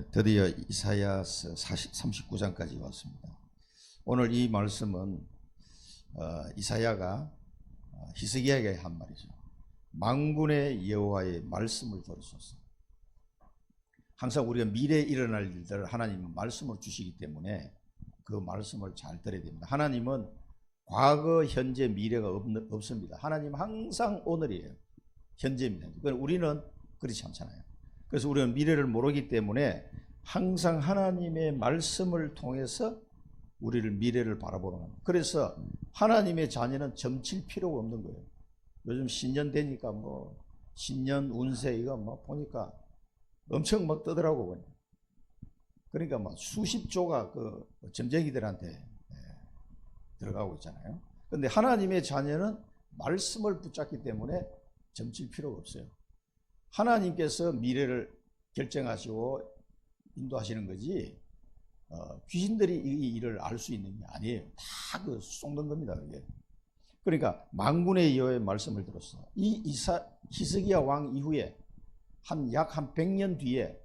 드디어 이사야서 39장까지 왔습니다. 오늘 이 말씀은 이사야가 히스기야에게 한 말이죠. 만군의 여호와의 말씀을 들으소서. 항상 우리가 미래에 일어날 일들을 하나님은 말씀을 주시기 때문에 그 말씀을 잘 들어야 됩니다. 하나님은 과거, 현재, 미래가 없습니다. 하나님은 항상 오늘이에요. 현재입니다. 그러니까 우리는 그렇지 않잖아요. 그래서 우리는 미래를 모르기 때문에 항상 하나님의 말씀을 통해서 우리를 미래를 바라보는 겁니다. 그래서 하나님의 자녀는 점칠 필요가 없는 거예요. 요즘 신년 되니까 뭐 신년 운세 이거 뭐 보니까 엄청 막 뜨더라고. 그러니까 막 수십 조가 그 점쟁이들한테 들어가고 있잖아요. 그런데 하나님의 자녀는 말씀을 붙잡기 때문에 점칠 필요가 없어요. 하나님께서 미래를 결정하시고 인도하시는 거지 귀신들이 이 일을 알 수 있는 게 아니에요. 다 그 속는 겁니다. 그게. 그러니까 만군의 여호와의 말씀을 들었어. 이 히스기야 왕 이후에 약 100년 뒤에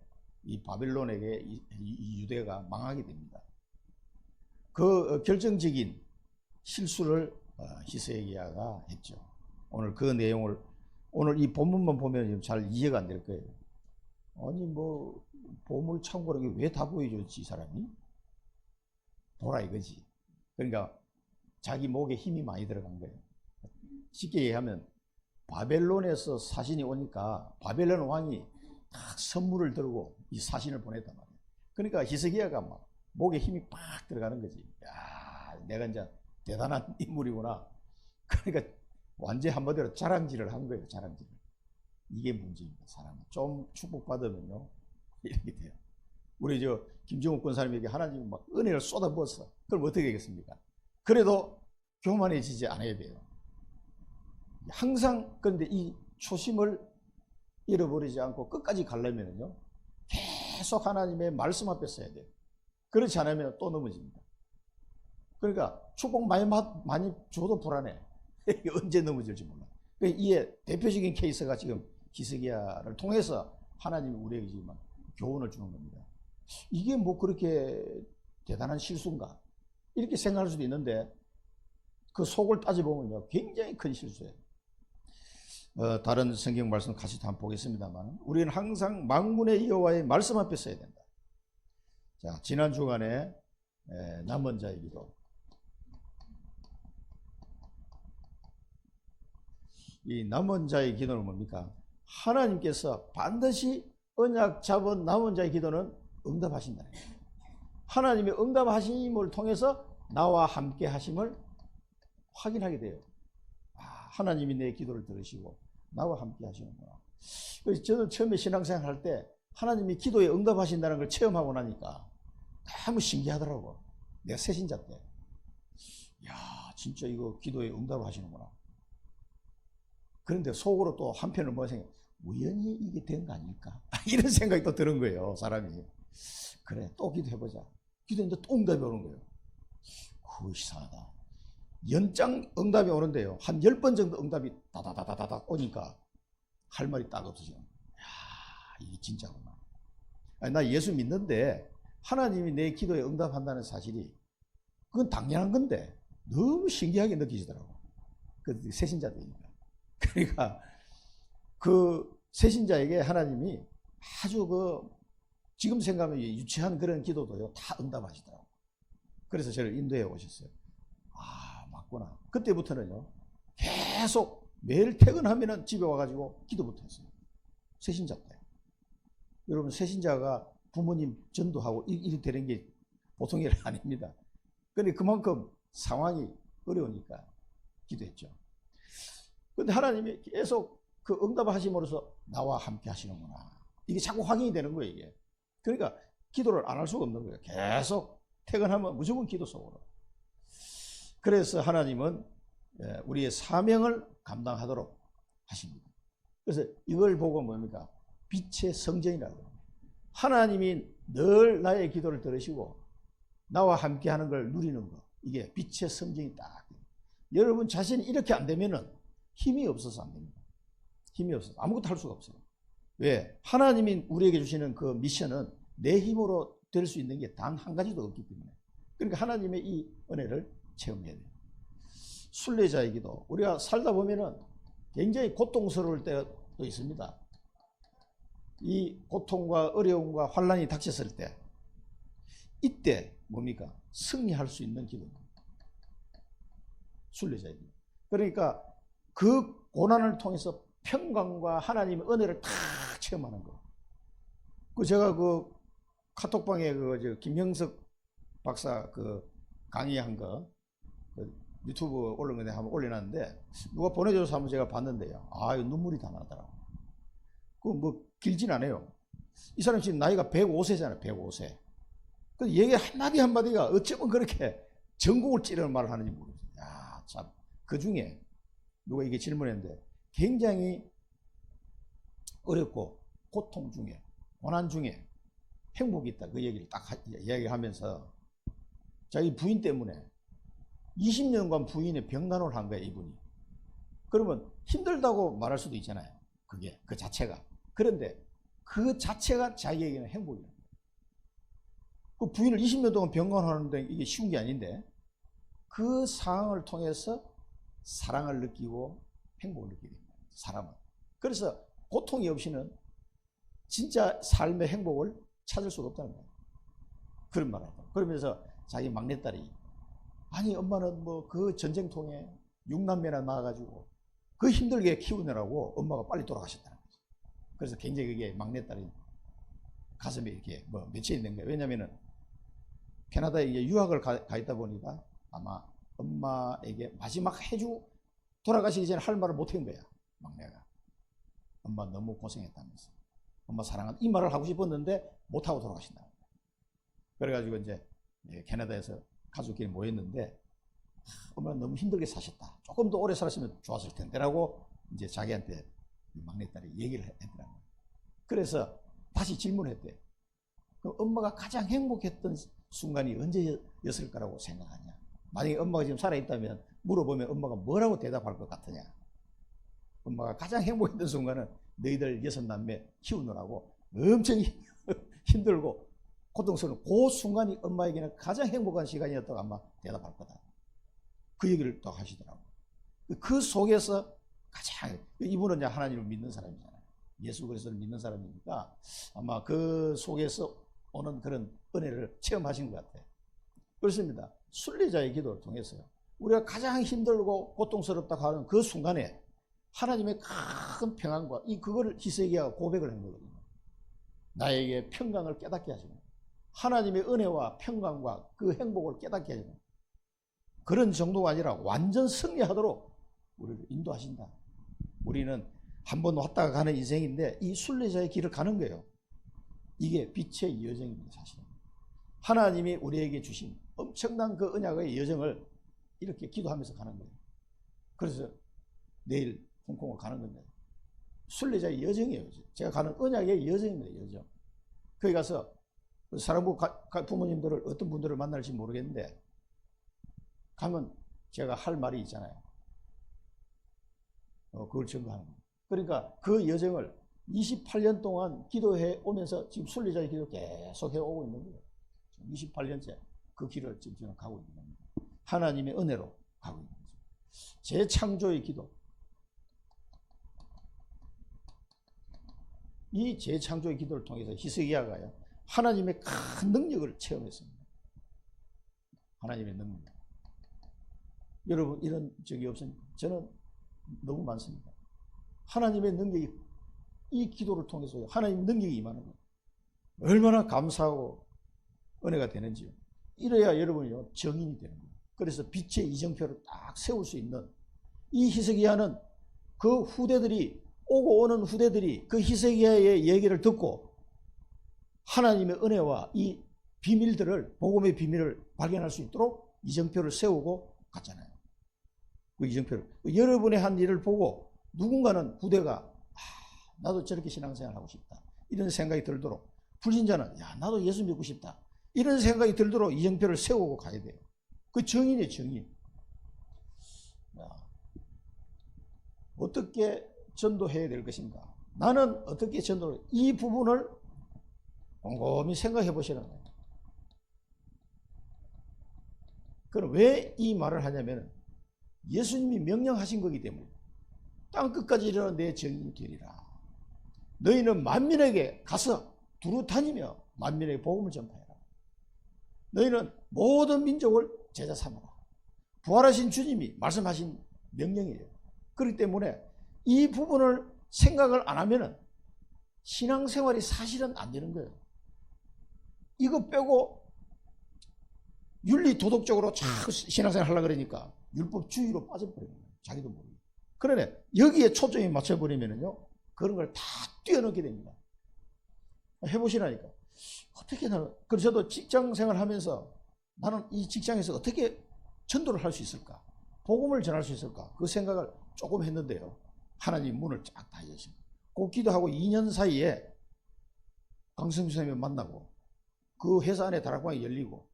이 바벨론에게 이 유대가 망하게 됩니다. 그 결정적인 실수를 히스기야가 했죠. 오늘 그 내용을 오늘 이 본문만 보면 잘 이해가 안 될 거예요. 아니 뭐 보물 창고라는 게 왜 다 보여줬지 이 사람이? 보라 이거지. 그러니까 자기 목에 힘이 많이 들어간 거예요. 쉽게 얘기하면 바벨론에서 사신이 오니까 바벨론 왕이 딱 선물을 들고 이 사신을 보냈단 말이에요. 그러니까 히스기야가 막 목에 힘이 팍 들어가는 거지. 야, 내가 이제 대단한 인물이구나. 그러니까 완전히 한마디로 자랑질을 한 거예요. 자랑질을. 이게 문제입니다. 사람은 좀 축복받으면요 이렇게 돼요. 우리 저 김정욱 권사님에게 하나님이 막 은혜를 쏟아부었어. 그럼 어떻게 하겠습니까? 그래도 교만해지지 않아야 돼요. 항상. 그런데 이 초심을 잃어버리지 않고 끝까지 가려면요 계속 하나님의 말씀 앞에 서야 돼요. 그렇지 않으면 또 넘어집니다. 그러니까 축복 많이 줘도 불안해. 언제 넘어질지 몰라. 이에 대표적인 케이스가 지금 히스기야를 통해서 하나님이 우리에게 지금 교훈을 주는 겁니다. 이게 뭐 그렇게 대단한 실수인가? 이렇게 생각할 수도 있는데 그 속을 따져보면요 굉장히 큰 실수예요. 다른 성경 말씀 같이 한번 보겠습니다만 우리는 항상 만군의 여호와의 말씀 앞에 서야 된다. 자, 지난 주간에 남은 자의 기도. 이 남은 자의 기도는 뭡니까? 하나님께서 반드시 언약 잡은 남은 자의 기도는 응답하신다는 거예요. 하나님의 응답하심을 통해서 나와 함께 하심을 확인하게 돼요. 하나님이 내 기도를 들으시고 나와 함께 하시는구나. 그래서 저는 처음에 신앙생활 할 때 하나님이 기도에 응답하신다는 걸 체험하고 나니까 너무 신기하더라고. 내가 새신자 때. 야, 진짜 이거 기도에 응답을 하시는구나. 그런데 속으로 또 한편은 뭐 생각, 우연히 이게 된 거 아닐까? 이런 생각이 또 드는 거예요, 사람이. 그래, 또 기도해보자. 기도했는데 또 응답이 오는 거예요. 그거 이상하다. 연장 응답이 오는데요. 한 10번 정도 응답이 다다다다닥 오니까 할 말이 딱 없어지는 거예요. 야, 이게 진짜구나. 아니, 나 예수 믿는데 하나님이 내 기도에 응답한다는 사실이 그건 당연한 건데 너무 신기하게 느껴지더라고. 그 새신자들이니까. 그러니까 그 새신자에게 하나님이 아주 지금 생각하면 유치한 그런 기도도요 다 응답하시더라고. 그래서 저를 인도해 오셨어요. 아, 맞구나. 그때부터는요 계속 매일 퇴근하면은 집에 와가지고 기도부터 했어요. 새신자 때. 여러분, 새신자가 부모님 전도하고 일이 되는 게 보통 일 아닙니다. 그런데 그만큼 상황이 어려우니까 기도했죠. 그런데 하나님이 계속 그 응답하심으로써 나와 함께 하시는구나. 이게 자꾸 확인이 되는 거예요, 이게. 그러니까 기도를 안 할 수가 없는 거예요. 계속 퇴근하면 무조건 기도 속으로. 그래서 하나님은 우리의 사명을 감당하도록 하십니다. 그래서 이걸 보고 뭡니까? 빛의 성전이라고 합니다. 하나님이 늘 나의 기도를 들으시고 나와 함께 하는 걸 누리는 거. 이게 빛의 성전이 딱. 여러분 자신이 이렇게 안 되면은 힘이 없어서 안 됩니다. 힘이 없어서 아무것도 할 수가 없어요. 왜? 하나님이 우리에게 주시는 그 미션은 내 힘으로 될 수 있는 게 단 한 가지도 없기 때문에. 그러니까 하나님의 이 은혜를 체험해야 돼요. 순례자의 기도. 우리가 살다 보면은 굉장히 고통스러울 때도 있습니다. 이 고통과 어려움과 환란이 닥쳤을 때, 이때 뭡니까? 승리할 수 있는 기도입니다. 순례자의 기도. 그러니까 그 고난을 통해서 평강과 하나님의 은혜를 다 체험하는 거. 제가 그 카톡방에 김형석 박사 강의한 거 유튜브 올린 건데 한번 올려놨는데, 누가 보내줘서 한번 제가 봤는데요. 눈물이 다 나더라고. 뭐 길진 않아요. 이 사람 지금 나이가 105세잖아요. 105세. 그 얘기 한마디가 어쩌면 그렇게 전곡을 찌르는 말을 하는지 모르겠어요. 야, 참. 그 중에 누가 이게 질문했는데, 굉장히 어렵고 고통 중에, 고난 중에 행복이 있다. 그 얘기를 딱 이야기하면서 자기 부인 때문에 20년간 부인의 병간호를 한 거예요, 이분이. 그러면 힘들다고 말할 수도 있잖아요. 그 자체가. 그런데 그 자체가 자기에게는 행복이에요. 그 부인을 20년 동안 병간호하는데 이게 쉬운 게 아닌데, 그 상황을 통해서 사랑을 느끼고 행복을 느끼게 됩니다. 사람은. 그래서 고통이 없이는 진짜 삶의 행복을 찾을 수가 없다는 거예요. 그런 말을 하고. 그러면서 자기 막내딸이, 아니 엄마는 뭐 그 전쟁통에 6남매나 낳아가지고 그 힘들게 키우느라고 엄마가 빨리 돌아가셨다는 거죠. 그래서 굉장히 그게 막내딸이 가슴에 이렇게 뭐 맺혀 있는 거예요. 왜냐면은 캐나다에 이제 유학을 가 있다 보니까 아마 엄마에게 마지막 돌아가시기 전에 할 말을 못 한 거야, 막내가. 엄마 너무 고생했다면서. 엄마 사랑한다. 이 말을 하고 싶었는데 못하고 돌아가신다. 그래가지고 이제 캐나다에서 가족끼리 모였는데, 엄마는 너무 힘들게 사셨다. 조금 더 오래 살았으면 좋았을 텐데라고 이제 자기한테 막내딸이 얘기를 했더라고요. 그래서 다시 질문했대. 그럼 엄마가 가장 행복했던 순간이 언제였을까라고 생각하냐? 만약에 엄마가 지금 살아있다면 물어보면 엄마가 뭐라고 대답할 것 같으냐? 엄마가 가장 행복했던 순간은 너희들 6남매 키우느라고 엄청 힘들고 고통스러운 그 순간이 엄마에게는 가장 행복한 시간이었다고 아마 대답할 거다. 그 얘기를 또 하시더라고요. 그 속에서 가장, 이분은 이제 하나님을 믿는 사람이잖아요. 예수 그리스도를 믿는 사람이니까 아마 그 속에서 오는 그런 은혜를 체험하신 것 같아요. 그렇습니다. 순례자의 기도를 통해서요, 우리가 가장 힘들고 고통스럽다고 하는 그 순간에 하나님의 큰 평안과 그거를 히스기야가 고백을 한 거거든요. 나에게 평강을 깨닫게 하시는 거예요. 하나님의 은혜와 평강과 그 행복을 깨닫게 하시는 거예요. 그런 정도가 아니라 완전 승리하도록 우리를 인도하신다. 우리는 한번 왔다가 가는 인생인데 이 순례자의 길을 가는 거예요. 이게 빛의 여정입니다, 사실. 하나님이 우리에게 주신 엄청난 그 언약의 여정을 이렇게 기도하면서 가는 거예요. 그래서 내일 홍콩을 가는 겁니다. 순례자의 여정이에요. 제가 가는 언약의 여정입니다, 여정. 거기 가서 사랑부 부모님들을 어떤 분들을 만날지 모르겠는데, 가면 제가 할 말이 있잖아요. 그걸 증거하는 거예요. 그러니까 그 여정을 28년 동안 기도해 오면서 지금 순례자의 기도 계속 해오고 있는 거예요. 28년째 그 길을 지금 저는 가고 있는 겁니다. 하나님의 은혜로 가고 있는 거죠. 재창조의 기도. 이 재창조의 기도를 통해서 히스기야가요, 하나님의 큰 능력을 체험했습니다. 하나님의 능력. 여러분 이런 적이 없습니까? 저는 너무 많습니다. 하나님의 능력이 이 기도를 통해서 하나님의 능력이 임하는 거예요. 얼마나 감사하고 은혜가 되는지요. 이래야 여러분이요 정인이 되는 거예요. 그래서 빛의 이정표를 딱 세울 수 있는, 이 히스기야는 그 후대들이, 오고 오는 후대들이 그 히스기야의 얘기를 듣고 하나님의 은혜와 이 비밀들을, 복음의 비밀을 발견할 수 있도록 이정표를 세우고 갔잖아요. 그 이정표를, 여러분의 한 일을 보고 누군가는 후대가 나도 저렇게 신앙생활 하고 싶다 이런 생각이 들도록, 불신자는 야 나도 예수 믿고 싶다 이런 생각이 들도록 이정표를 세우고 가야 돼요. 그 정인이에요, 정인. 어떻게 전도해야 될 것인가? 나는 어떻게 전도를, 이 부분을 곰곰이 생각해 보시는 거예요. 그럼 왜 이 말을 하냐면 예수님이 명령하신 거기 때문에 땅 끝까지 이르러 내 증인이 되리라. 너희는 만민에게 가서 두루 다니며 만민에게 복음을 전파해라. 너희는 모든 민족을 제자 삼아라. 부활하신 주님이 말씀하신 명령이에요. 그렇기 때문에 이 부분을 생각을 안 하면은 신앙생활이 사실은 안 되는 거예요. 이거 빼고 윤리 도덕적으로 자꾸 신앙생활 하려고 그러니까 율법주의로 빠져버리는 거예요. 자기도 모르게. 그러네 여기에 초점이 맞춰버리면은요 그런 걸 다 뛰어넘게 됩니다. 해보시라니까. 어떻게 나는, 그래서 저도 직장생활 하면서 나는 이 직장에서 어떻게 전도를 할 수 있을까? 복음을 전할 수 있을까? 그 생각을 조금 했는데요. 하나님 문을 쫙 다 여십니다. 그 기도하고 2년 사이에 강성규 선생님을 만나고 그 회사 안에 다락방이 열리고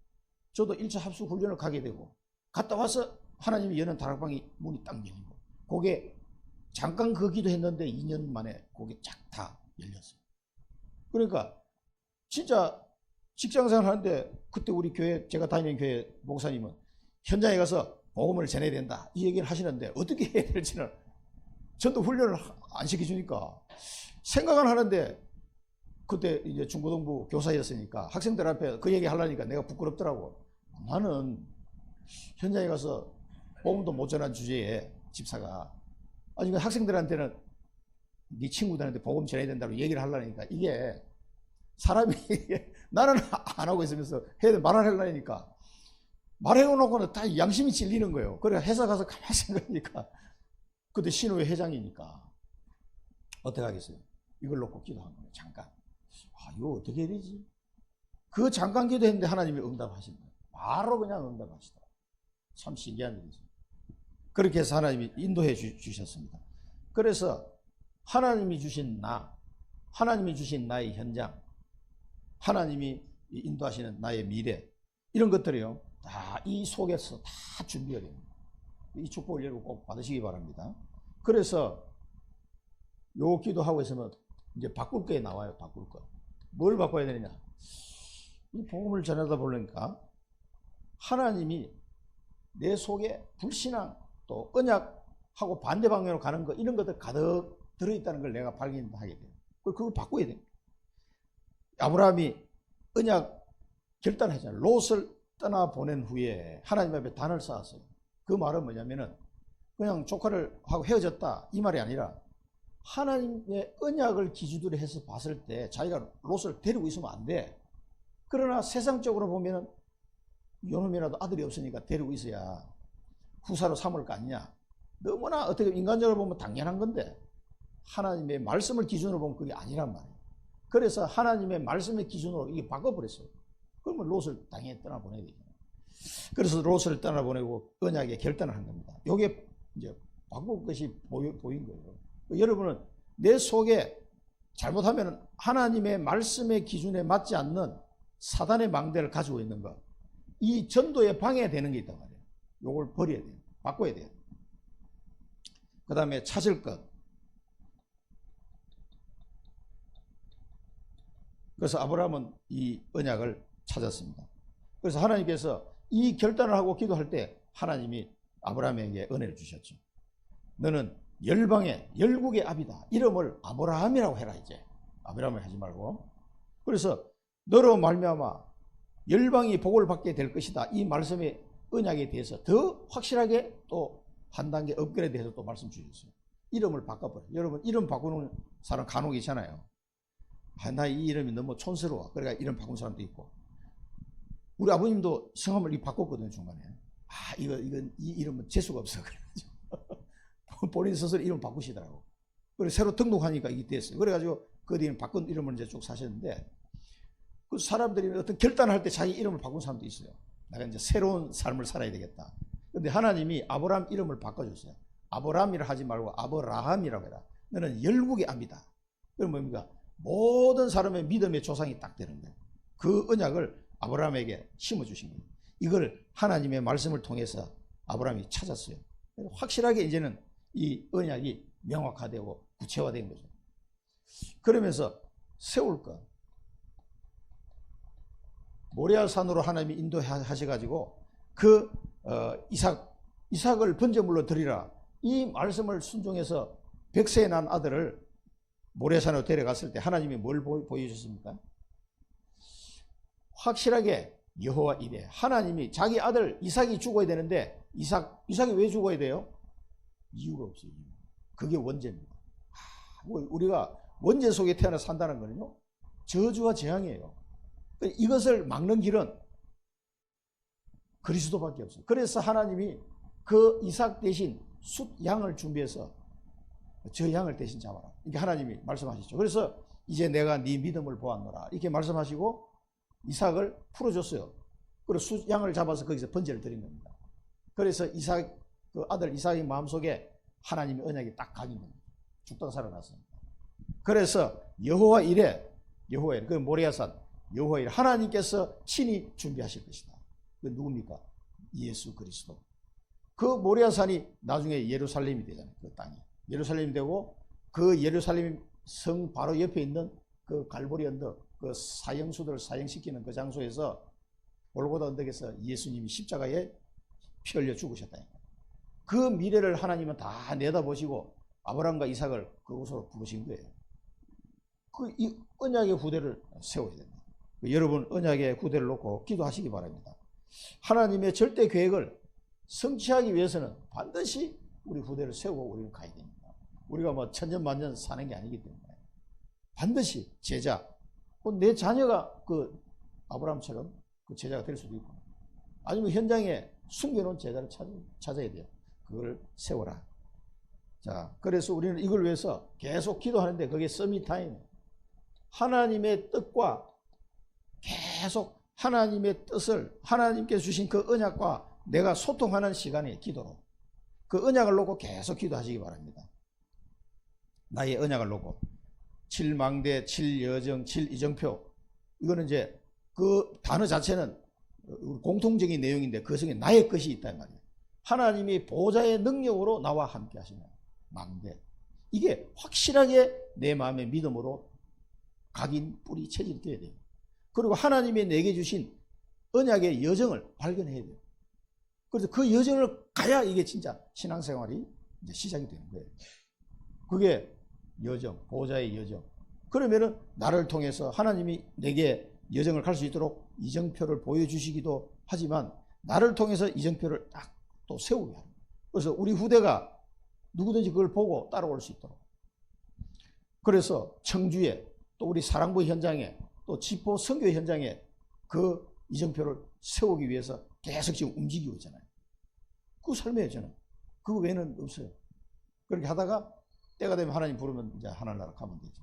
저도 1차 합숙 훈련을 가게 되고 갔다 와서 하나님이 여는 다락방이 문이 딱 열리고 그게 잠깐 그 기도했는데 2년 만에 그게 쫙 다 열렸어요. 그러니까 진짜 직장생활 하는데 그때 우리 교회 제가 다니는 교회 목사님은 현장에 가서 복음을 전해야 된다 이 얘기를 하시는데 어떻게 해야 될지는 전도 훈련을 안 시켜주니까 생각은 하는데 그때 이제 중고등부 교사였으니까 학생들 앞에 그 얘기 하려니까 내가 부끄럽더라고. 나는 현장에 가서 복음도 못 전한 주제에 집사가 아니 학생들한테는 네 친구들한테 복음 전해야 된다고 얘기를 하려니까 이게 사람이 나는 안 하고 있으면서 말을 하려니까 말해놓고는 다 양심이 찔리는 거예요. 그래 회사 가서 가만히 생각하니까 그때 신우회 회장이니까 어떻게 하겠어요? 이걸 놓고 기도한 거예요. 잠깐. 이거 어떻게 해야 되지? 그 잠깐 기도했는데 하나님이 응답하신 거예요. 바로 그냥 응답하시더라고요. 참 신기한 일이죠. 그렇게 해서 하나님이 인도해 주셨습니다. 그래서 하나님이 주신 하나님이 주신 나의 현장, 하나님이 인도하시는 나의 미래 이런 것들이요. 다 이 속에서 다 준비가 됩니다. 이 축복을 여러분 꼭 받으시기 바랍니다. 그래서 요 기도하고 있으면 이제 바꿀 게 나와요. 바꿀 거. 뭘 바꿔야 되느냐? 이 복음을 전하다 보니까 하나님이 내 속에 불신앙 또 언약하고 반대 방향으로 가는 거 이런 것들 가득 들어있다는 걸 내가 발견하게 돼요. 그걸 바꿔야 돼요. 아브라함이 언약 결단하잖아요. 롯을 떠나보낸 후에 하나님 앞에 단을 쌓았어요. 그 말은 뭐냐면은 그냥 조카를 하고 헤어졌다 이 말이 아니라 하나님의 언약을 기준으로 해서 봤을 때 자기가 롯을 데리고 있으면 안 돼. 그러나 세상적으로 보면은 요놈이라도 아들이 없으니까 데리고 있어야 후사로 삼을 거 아니냐. 너무나 어떻게 인간적으로 보면 당연한 건데 하나님의 말씀을 기준으로 보면 그게 아니란 말이에요. 그래서 하나님의 말씀의 기준으로 이게 바꿔버렸어요. 그러면 롯을 당연히 떠나보내야 되잖아요. 그래서 롯을 떠나보내고 언약에 결단을 한 겁니다. 이게 이제 바꿀 것이 보인 거예요. 여러분은 내 속에 잘못하면 하나님의 말씀의 기준에 맞지 않는 사단의 망대를 가지고 있는 것, 이 전도에 방해되는 게 있단 말이에요. 이걸 버려야 돼요. 바꿔야 돼요. 그 다음에 찾을 것. 그래서 아브라함은 이 언약을 찾았습니다. 그래서 하나님께서 이 결단을 하고 기도할 때 하나님이 아브라함에게 은혜를 주셨죠. 너는 열방의 열국의 아비다. 이름을 아브라함이라고 해라 이제. 아브라함을 하지 말고. 그래서 너로 말미암아 열방이 복을 받게 될 것이다. 이 말씀의 언약에 대해서 더 확실하게 또 한 단계 업그레이드해서 또 말씀 주셨어요. 이름을 바꿔버려요. 여러분 이름 바꾸는 사람 간혹 있잖아요. 나 이 이름이 너무 촌스러워. 그러니까 이름 바꾼 사람도 있고. 우리 아버님도 성함을 바꿨거든요 중간에. 이 이름은 재수가 없어. 본인 스스로 이름 바꾸시더라고. 그래서 새로 등록하니까 이게 됐어요. 그래가지고 그 뒤에 바꾼 이름을 이제 쭉 사셨는데 그 사람들이 어떤 결단을 할 때 자기 이름을 바꾼 사람도 있어요. 내가 이제 새로운 삶을 살아야 되겠다. 근데 하나님이 아브라함 이름을 바꿔줬어요. 아브라함이라 하지 말고 아브라함이라고 해라. 너는 열국의 아비다. 그럼 뭡니까? 모든 사람의 믿음의 조상이 딱 되는 거예요. 그 언약을 아브라함에게 심어주신 거예요. 이걸 하나님의 말씀을 통해서 아브라함이 찾았어요. 확실하게 이제는 이 언약이 명확화되고 구체화된 거죠. 그러면서 세울 것. 모리아 산으로 하나님이 인도하셔가지고 그 이삭을 번제물로 드리라, 이 말씀을 순종해서 100세에 난 아들을 모리아 산으로 데려갔을 때 하나님이 뭘 보여주셨습니까? 확실하게 여호와 이레, 하나님이 자기 아들 이삭이 죽어야 되는데 이삭이 왜 죽어야 돼요? 이유가 없어요. 그게 원죄입니다. 우리가 원죄 속에 태어나 산다는 거는요, 저주와 재앙이에요. 이것을 막는 길은 그리스도밖에 없어요. 그래서 하나님이 그 이삭 대신 양을 준비해서 저 양을 대신 잡아라, 이렇게 하나님이 말씀하시죠. 그래서 이제 내가 네 믿음을 보았노라, 이렇게 말씀하시고 이삭을 풀어줬어요. 그리고 양을 잡아서 거기서 번제를 드린 겁니다. 그래서 그 아들 이삭의 마음속에 하나님의 언약이 딱 각인 겁니다. 죽다가 살아났습니다. 그래서 여호와 이레, 그 모리아산 여호와 이레, 하나님께서 친히 준비하실 것이다. 그 누굽니까? 예수 그리스도. 그 모리아산이 나중에 예루살렘이 되잖아요. 그 땅이 예루살렘이 되고, 그 예루살렘 성 바로 옆에 있는 그 갈보리 언덕, 그 사형수들을 사형시키는 그 장소에서, 골고다 언덕에서 예수님이 십자가에 피 흘려 죽으셨다니까. 그 미래를 하나님은 다 내다보시고 아브라함과 이삭을 그곳으로 부르신 거예요. 이 언약의 후대를 세워야 됩니다. 여러분, 언약의 후대를 놓고 기도하시기 바랍니다. 하나님의 절대 계획을 성취하기 위해서는 반드시 우리 후대를 세우고 우리는 가야 됩니다. 우리가 뭐 천년만년 사는 게 아니기 때문에 반드시 제자, 내 자녀가 그 아브라함처럼 그 제자가 될 수도 있고, 아니면 현장에 숨겨놓은 제자를 찾아야 돼요. 그걸 세워라. 자, 그래서 우리는 이걸 위해서 계속 기도하는데, 그게 서밋타임, 하나님의 뜻과 계속 하나님의 뜻을, 하나님께 주신 그 언약과 내가 소통하는 시간에 기도로, 그 언약을 놓고 계속 기도하시기 바랍니다. 나의 언약을 놓고 7망대, 7여정, 7이정표, 이거는 이제 그 단어 자체는 공통적인 내용인데 그 속에 나의 것이 있단 말이에요. 하나님이 보좌의 능력으로 나와 함께 하시는 망대, 이게 확실하게 내 마음의 믿음으로 각인, 뿌리, 체질이 되어야 돼요. 그리고 하나님이 내게 주신 언약의 여정을 발견해야 돼요. 그래서 그 여정을 가야 이게 진짜 신앙생활이 이제 시작이 되는 거예요. 그게 여정, 보좌의 여정. 그러면은 나를 통해서 하나님이 내게 여정을 갈 수 있도록 이정표를 보여주시기도 하지만, 나를 통해서 이정표를 딱 또 세우게 합니다. 그래서 우리 후대가 누구든지 그걸 보고 따라올 수 있도록. 그래서 청주에, 또 우리 사랑부 현장에, 또 지포 선교 현장에 그 이정표를 세우기 위해서 계속 지금 움직이고 있잖아요. 그 삶이에요, 저는. 그거 외에는 없어요. 그렇게 하다가 때가 되면 하나님 부르면 이제 하늘나라 가면 되죠.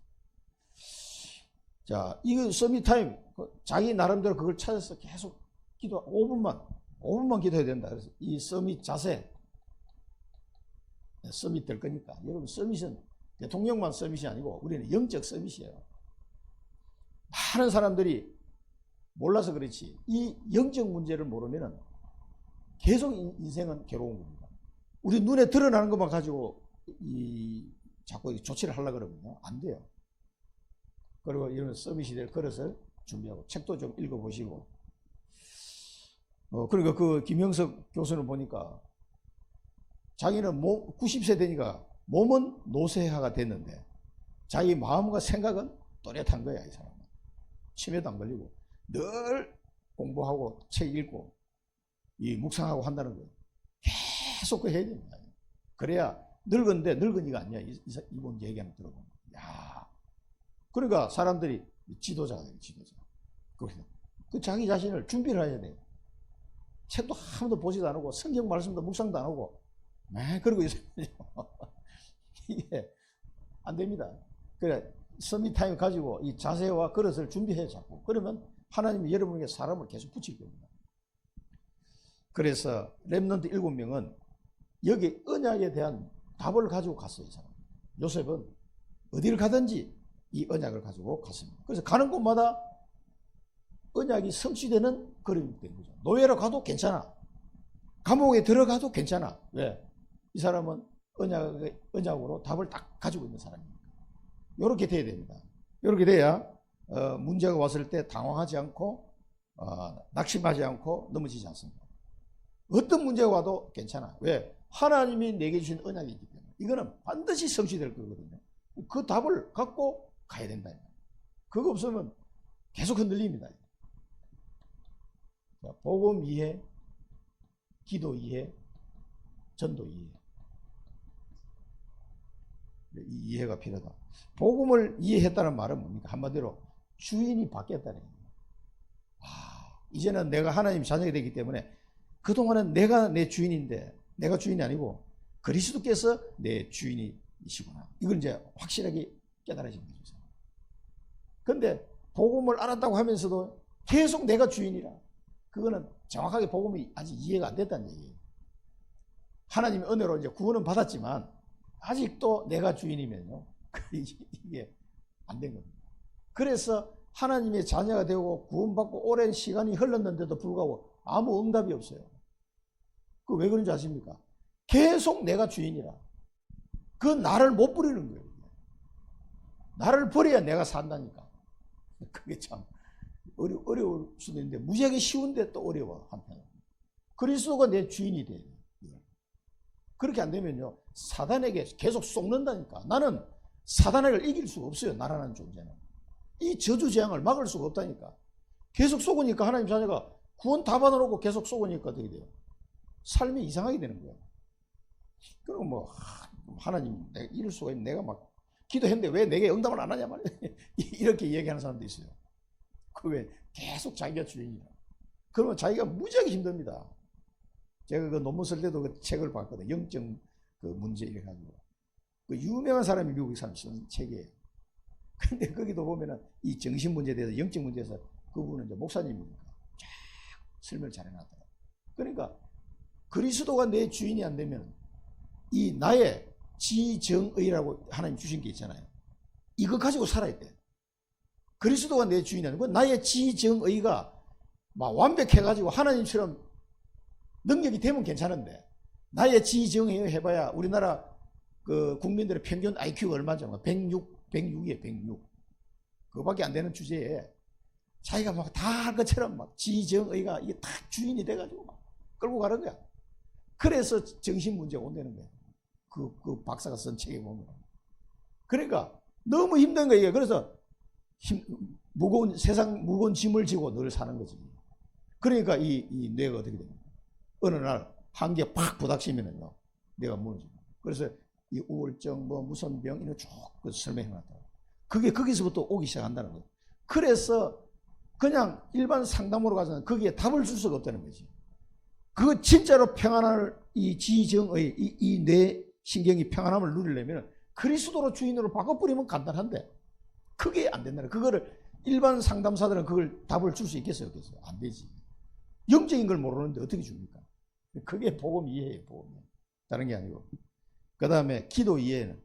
자, 이거 서밋타임, 자기 나름대로 그걸 찾아서 계속 기도, 5분만 기도해야 된다. 그래서 이 서밋 자세, 서밋 될 거니까. 여러분, 서밋은 대통령만 서밋이 아니고 우리는 영적 서밋이에요. 많은 사람들이 몰라서 그렇지, 이 영적 문제를 모르면 계속 인생은 괴로운 겁니다. 우리 눈에 드러나는 것만 가지고 자꾸 조치를 하려고 그러면요, 안 돼요. 그리고 이런 서밋이 될 그릇을 준비하고, 책도 좀 읽어보시고. 그러니까 그 김영석 교수는 보니까 자기는 90세 되니까 몸은 노쇠화가 됐는데 자기 마음과 생각은 또렷한 거야. 이 사람은 치매도 안 걸리고 늘 공부하고 책 읽고 이 묵상하고 한다는 거예요. 계속 그 해야 됩니다. 그래야 늙은데 늙은이가 아니야. 이분 얘기하는 거 들어보면. 야, 그러니까 사람들이 지도자가 돼요. 지도자. 그 자기 자신을 준비를 해야 돼요. 책도 한 번도 보지도 않고 성경 말씀도 묵상도 안 하고 그러고 있어요. 이게 안 됩니다. 그래, 서밋타임 가지고 이 자세와 그릇을 준비해 자꾸. 그러면 하나님이 여러분에게 사람을 계속 붙일 겁니다. 그래서 렘넌트 7명은 여기 언약에 대한 답을 가지고 갔어요. 이 사람. 요셉은 어디를 가든지 이 언약을 가지고 갔습니다. 그래서 가는 곳마다 언약이 성취되는 그림이 된 거죠. 노예로 가도 괜찮아. 감옥에 들어가도 괜찮아. 왜? 이 사람은 언약으로 답을 딱 가지고 있는 사람입니다. 이렇게 돼야 됩니다. 이렇게 돼야 문제가 왔을 때 당황하지 않고 낙심하지 않고 넘어지지 않습니다. 어떤 문제가 와도 괜찮아. 왜? 하나님이 내게 주신 언약이기 때문에. 이거는 반드시 성취될 거거든요. 그 답을 갖고 가야 된다. 그거 없으면 계속 흔들립니다. 복음 이해, 기도 이해, 전도 이해. 이 이해가 필요하다. 복음을 이해했다는 말은 뭡니까? 한마디로 주인이 바뀌었다는 거예요. 이제는 내가 하나님 자녀가 되기 때문에 그동안은 내가 내 주인인데 내가 주인이 아니고 그리스도께서 내 주인이시구나. 이걸 이제 확실하게 깨달아진 거죠. 그런데 복음을 알았다고 하면서도 계속 내가 주인이라. 그거는 정확하게 복음이 아직 이해가 안 됐다는 얘기예요. 하나님의 은혜로 이제 구원은 받았지만 아직도 내가 주인이면요. 이게 안 된 겁니다. 그래서 하나님의 자녀가 되고 구원받고 오랜 시간이 흘렀는데도 불구하고 아무 응답이 없어요. 그 왜 그런지 아십니까? 계속 내가 주인이라. 그 나를 못 버리는 거예요. 나를 버려야 내가 산다니까. 그게 참 어려울 수도 있는데 무지하게 쉬운데 또 어려워 한편으로. 그리스도가 내 주인이 돼요. 그렇게 안 되면요 사단에게 계속 속는다니까. 나는 사단을 이길 수가 없어요. 나라는 존재는. 이 저주재앙을 막을 수가 없다니까. 계속 속으니까 하나님 자녀가 구원 다 받아놓고 계속 속으니까 어떻게 돼요? 삶이 이상하게 되는 거예요. 그리고 뭐 하나님 내가 이럴 수가 있는 내가 막 기도했는데 왜 내게 응답을 안 하냐 말이야. 이렇게 얘기하는 사람도 있어요. 그 왜 계속 자기가 주인이야. 그러면 자기가 무지하게 힘듭니다. 제가 그 논문 쓸 때도 그 책을 봤거든요. 영적 그 문제 이래 가지고 그 유명한 사람이 미국 사람이 쓴 책이에요. 근데 거기도 보면은 이 정신 문제에 대해서 영적 문제에서 그분은 이제 목사님이니까 쫙 설명을 잘 해놨더라고요. 그러니까 그리스도가 내 주인이 안 되면 이 나의 지정의라고 하나님 주신 게 있잖아요. 이거 가지고 살아야 돼. 그리스도가 내 주인이 아니고 나의 지정의가 막 완벽해가지고 하나님처럼 능력이 되면 괜찮은데 나의 지정의 해봐야 우리나라 그 국민들의 평균 IQ가 얼마죠? 106이에요. 106. 그거밖에 안 되는 주제에 자기가 막 다 할 것처럼 막 지정의가 이게 다 주인이 돼가지고 막 끌고 가는 거야. 그래서 정신 문제가 온다는 거야. 그 박사가 쓴 책에 보면. 그러니까 너무 힘든 거예요. 그래서 세상 무거운 짐을 지고 늘 사는 거지. 그러니까 이 뇌가 어떻게 됩니까? 어느 날 한개 팍 부닥치면은요, 뇌가 무너져요. 그래서 이 우울증, 뭐 무슨 병 이런 쭉 설명해놨다. 그게 거기서부터 오기 시작한다는 거예요. 그래서 그냥 일반 상담으로 가서는 거기에 답을 줄 수가 없다는 거지. 그 진짜로 평안을 이 지정의 이 뇌 신경이 평안함을 누리려면 그리스도로 주인으로 바꿔버리면 간단한데 그게 안 된다는 거예요. 그거를 일반 상담사들은 그걸 답을 줄 수 있겠어요? 없겠어요? 안 되지. 영적인 걸 모르는데 어떻게 줍니까? 그게 복음 이해예요. 복음. 다른 게 아니고. 그 다음에 기도 이해는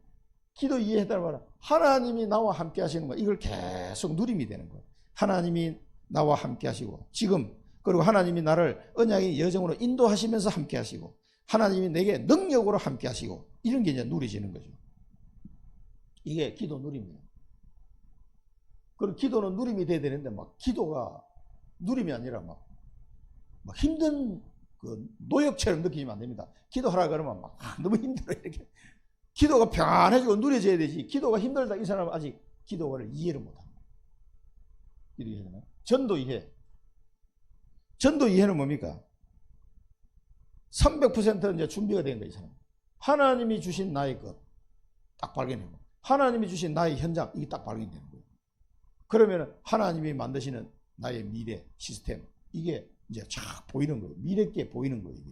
기도 이해했다는 말은 하나님이 나와 함께 하시는 거 이걸 계속 누림이 되는 거예요. 하나님이 나와 함께 하시고 지금 그리고 하나님이 나를 언약의 여정으로 인도하시면서 함께 하시고 하나님이 내게 능력으로 함께 하시고 이런 게 이제 누려지는 거죠. 이게 기도 누림이에요. 그리고 기도는 누림이 돼야 되는데 막 기도가 누림이 아니라 막 힘든 그 노역처럼 느끼면 안 됩니다. 기도하라 그러면 막 너무 힘들어 이렇게. 기도가 평안해지고 누려져야 되지. 기도가 힘들다 이 사람은 아직 기도를 이해를 못합니다. 이해되나요? 전도 이해. 전도 이해는 뭡니까? 300% 이제 준비가 된 거예요, 이 사람. 하나님이 주신 나의 것 딱 발견해요. 하나님이 주신 나의 현장 이게 딱 발견되는 거예요. 그러면 하나님이 만드시는 나의 미래 시스템 이게 이제 쫙 보이는 거예요. 미래께 보이는 거예요, 이게.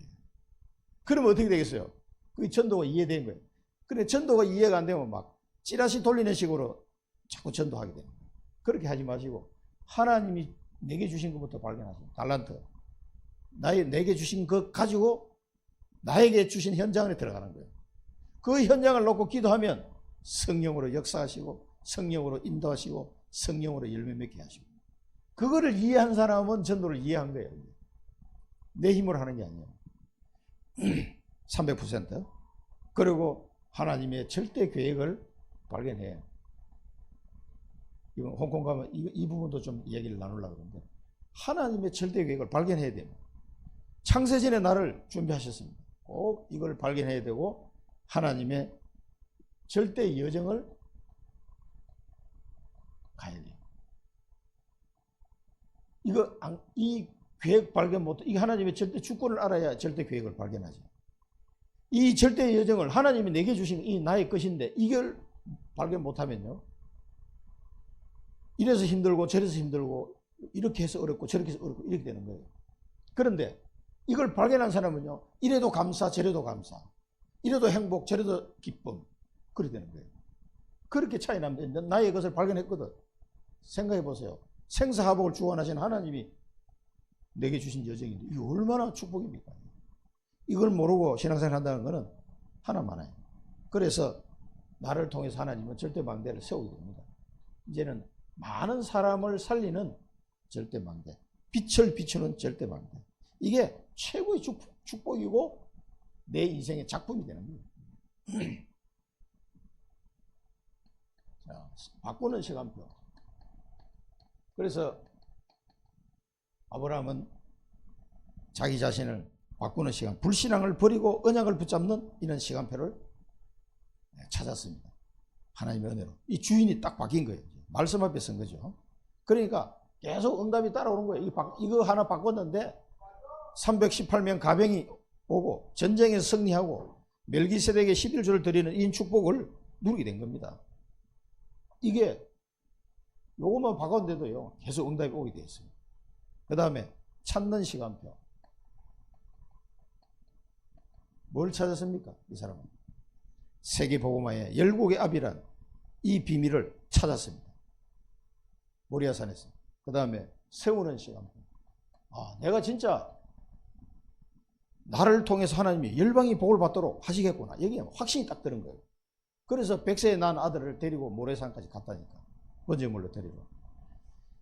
그러면 어떻게 되겠어요? 그게 전도가 이해된 거예요. 근데 전도가 이해가 안 되면 막 찌라시 돌리는 식으로 자꾸 전도하게 되는 거예요. 그렇게 하지 마시고 하나님이 내게 주신 것부터 발견하세요. 달란트. 내게 주신 것 가지고 나에게 주신 현장에 들어가는 거예요. 그 현장을 놓고 기도하면 성령으로 역사하시고 성령으로 인도하시고 성령으로 열매 맺게 하시고 그거를 이해한 사람은 전도를 이해한 거예요. 내 힘으로 하는 게 아니에요. 300%. 그리고 하나님의 절대 계획을 발견해요. 이건 홍콩 가면 이 부분도 좀 얘기를 나누려고 그러는데 하나님의 절대 계획을 발견해야 됩니다. 창세전에 나를 준비하셨습니다. 꼭 이걸 발견해야 되고 하나님의 절대 여정을 가야 돼요. 이 계획 발견 못, 이 하나님의 절대 주권을 알아야 절대 계획을 발견하죠. 이 절대 여정을 하나님이 내게 주신 이 나의 것인데 이걸 발견 못하면요, 이래서 힘들고 저래서 힘들고 이렇게 해서 어렵고 저렇게 해서 어렵고 이렇게 되는 거예요. 그런데 이걸 발견한 사람은요, 이래도 감사 저래도 감사, 이래도 행복 저래도 기쁨, 그렇게 되는 거예요. 그렇게 차이 납니다. 나의 것을 발견했거든. 생각해 보세요. 생사화복을 주관하신 하나님이 내게 주신 여정인데 이게 얼마나 축복입니까? 이걸 모르고 신앙생활 한다는 것은 하나 많아요. 그래서 나를 통해서 하나님은 절대망대를 세우게 됩니다. 이제는 많은 사람을 살리는 절대망대, 빛을 비추는 절대망대, 이게 최고의 축복이고 내 인생의 작품이 되는 거예요. 자, 바꾸는 시간표. 그래서 아브라함은 자기 자신을 바꾸는 시간, 불신앙을 버리고 언약을 붙잡는 이런 시간표를 찾았습니다. 하나님의 은혜로. 이 주인이 딱 바뀐 거예요. 말씀 앞에 선 거죠. 그러니까 계속 응답이 따라오는 거예요. 이거 하나 바꿨는데 318명 가병이 오고 전쟁에서 승리하고 멜기세덱의 11조를 드리는 이 축복을 누리게 된 겁니다. 이게 요것만 바꿨는데도요, 계속 응답이 오게 되었어요. 그 다음에 찾는 시간표. 뭘 찾았습니까? 이 사람은 세계복음화의 열국의 앞이란 이 비밀을 찾았습니다. 모리아산에서. 그 다음에 세우는 시간표. 내가 진짜 나를 통해서 하나님이 열방이 복을 받도록 하시겠구나, 여기에 확신이 딱 드는 거예요. 그래서 100세에 난 아들을 데리고 모래산까지 갔다니까. 번제물로 데리러.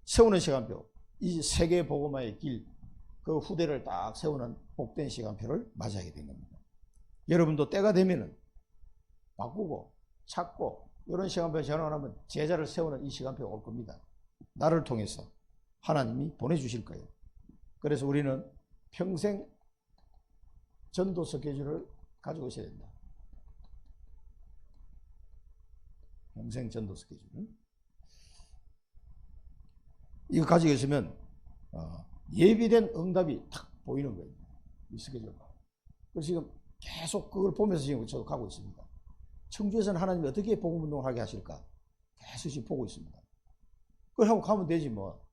세우는 시간표. 이 세계복음화의 길, 그 후대를 딱 세우는 복된 시간표를 맞이하게 된 겁니다. 여러분도 때가 되면은 바꾸고 찾고 이런 시간표 전환하면 제자를 세우는 이 시간표가 올 겁니다. 나를 통해서 하나님이 보내주실 거예요. 그래서 우리는 평생 전도 스케줄을 가지고 있어야 된다. 평생 전도 스케줄. 이거 가지고 있으면 예비된 응답이 탁 보이는 거예요. 이 스케줄. 그래서 지금 계속 그걸 보면서 지금 저도 가고 있습니다. 청주에서는 하나님이 어떻게 복음운동을 하게 하실까? 계속 지금 보고 있습니다. 그걸 하고 가면 되지 뭐.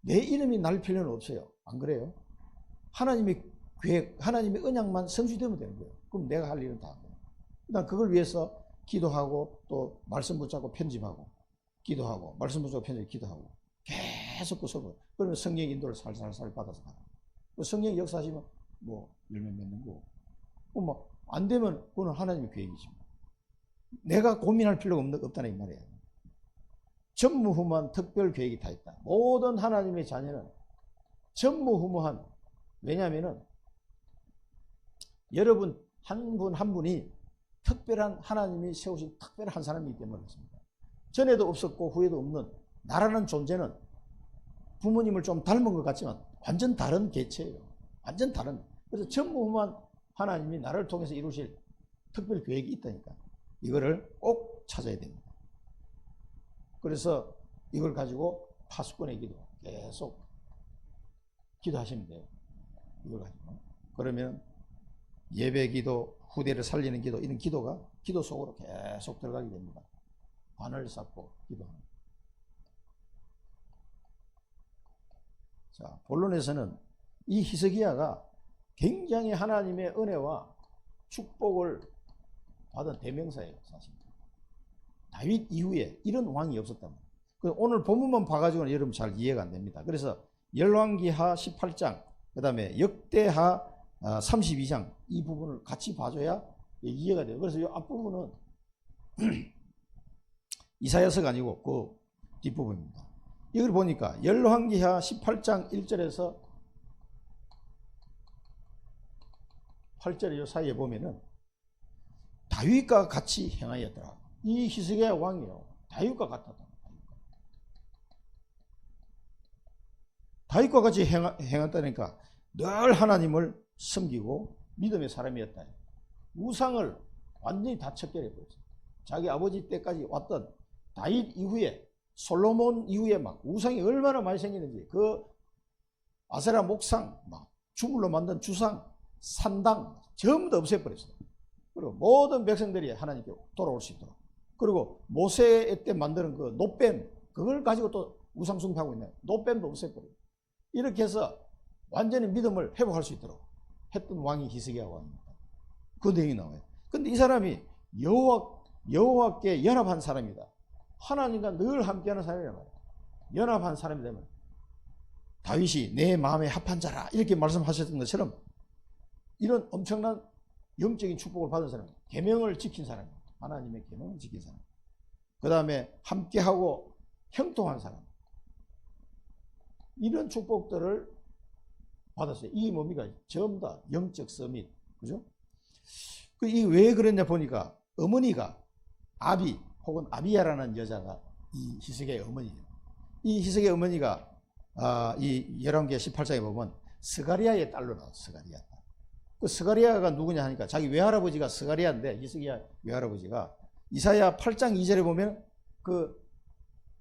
내 이름이 날 필요는 없어요. 안 그래요? 하나님의 계획, 하나님의 언약만 성취되면 되는 거예요. 그럼 내가 할 일은 다 한 거예요. 난 그걸 위해서 기도하고 또 말씀 붙잡고 편집하고 기도하고 말씀 붙잡고 편집하고 기도하고 계속 그 속으로. 그러면 성령 인도를 살살살 받아서 가요. 성령 역사하시면 뭐 열매 맺는 거고. 뭐 안 되면 그거는 하나님의 계획이지. 내가 고민할 필요가 없다는 이 말이에요. 전무후무한 특별 계획이 다 있다. 모든 하나님의 자녀는 전무후무한, 왜냐하면은 여러분 한 분 한 분이 특별한 하나님이 세우신 특별한 한 사람이기 때문에 그렇습니다. 전에도 없었고 후에도 없는 나라는 존재는 부모님을 좀 닮은 것 같지만 완전 다른 개체예요. 완전 다른. 그래서 전무후무한 하나님이 나를 통해서 이루실 특별 계획이 있다니까. 이거를 꼭 찾아야 됩니다. 그래서 이걸 가지고 파수꾼의 기도 계속 기도하시면 돼요. 이걸 가지고. 그러면 예배 기도, 후대를 살리는 기도, 이런 기도가 기도 속으로 계속 들어가게 됩니다. 관을 쌓고 기도하는. 자, 본론에서는 이 히스기야가 굉장히 하나님의 은혜와 축복을 받은 대명사예요, 사실. 다윗 이후에 이런 왕이 없었단 말이에요. 오늘 본문만 봐가지고는 여러분 잘 이해가 안 됩니다. 그래서 열왕기하 18장, 그 다음에 역대하 32장, 이 부분을 같이 봐줘야 이해가 돼요. 그래서 이 앞부분은 이사야서가 아니고 그 뒷부분입니다. 이걸 보니까 열왕기하 18장 1절에서 8절 이 사이에 보면은 다윗과 같이 행하였더라. 이 히스기야 왕이요, 다윗과 같았다. 다윗과 같이 행했다니까 늘 하나님을 섬기고 믿음의 사람이었다. 우상을 완전히 다 척결해버렸어요. 자기 아버지 때까지 왔던 다윗 이후에 솔로몬 이후에 막 우상이 얼마나 많이 생기는지 그 아세라 목상, 막 주물로 만든 주상, 산당 전부 다 없애버렸어요. 그리고 모든 백성들이 하나님께 돌아올 수 있도록. 그리고 모세 때 만드는 그 노뱀 그걸 가지고 또 우상 숭배하고 있네. 노뱀도 없애버려요. 이렇게 해서 완전히 믿음을 회복할 수 있도록 했던 왕이 히스기야 왕입니다. 그 내용이 나와요. 근데 이 사람이 여호와께 연합한 사람이다. 하나님과 늘 함께하는 사람이란 말이에요. 연합한 사람이 되면 다윗이 내 마음에 합한 자라 이렇게 말씀하셨던 것처럼 이런 엄청난 영적인 축복을 받은 사람, 계명을 지킨 사람, 하나님의 계명을 지킨 사람, 그 다음에 함께하고 형통한 사람, 이런 축복들을 받았어요. 이게 뭡니까? 전부 다 영적 서밋, 그죠? 이 왜 그랬냐 보니까 어머니가 아비 혹은 아비야라는 여자가 이 히스기야의 어머니예요. 이 히스기야 어머니가 이 열왕기하 18장에 보면 스가리야의 딸로 나와요. 스가리야. 그 스가리야가 누구냐 하니까 자기 외할아버지가 스가리야인데 히스기야 외할아버지가 이사야 8장 2절에 보면 그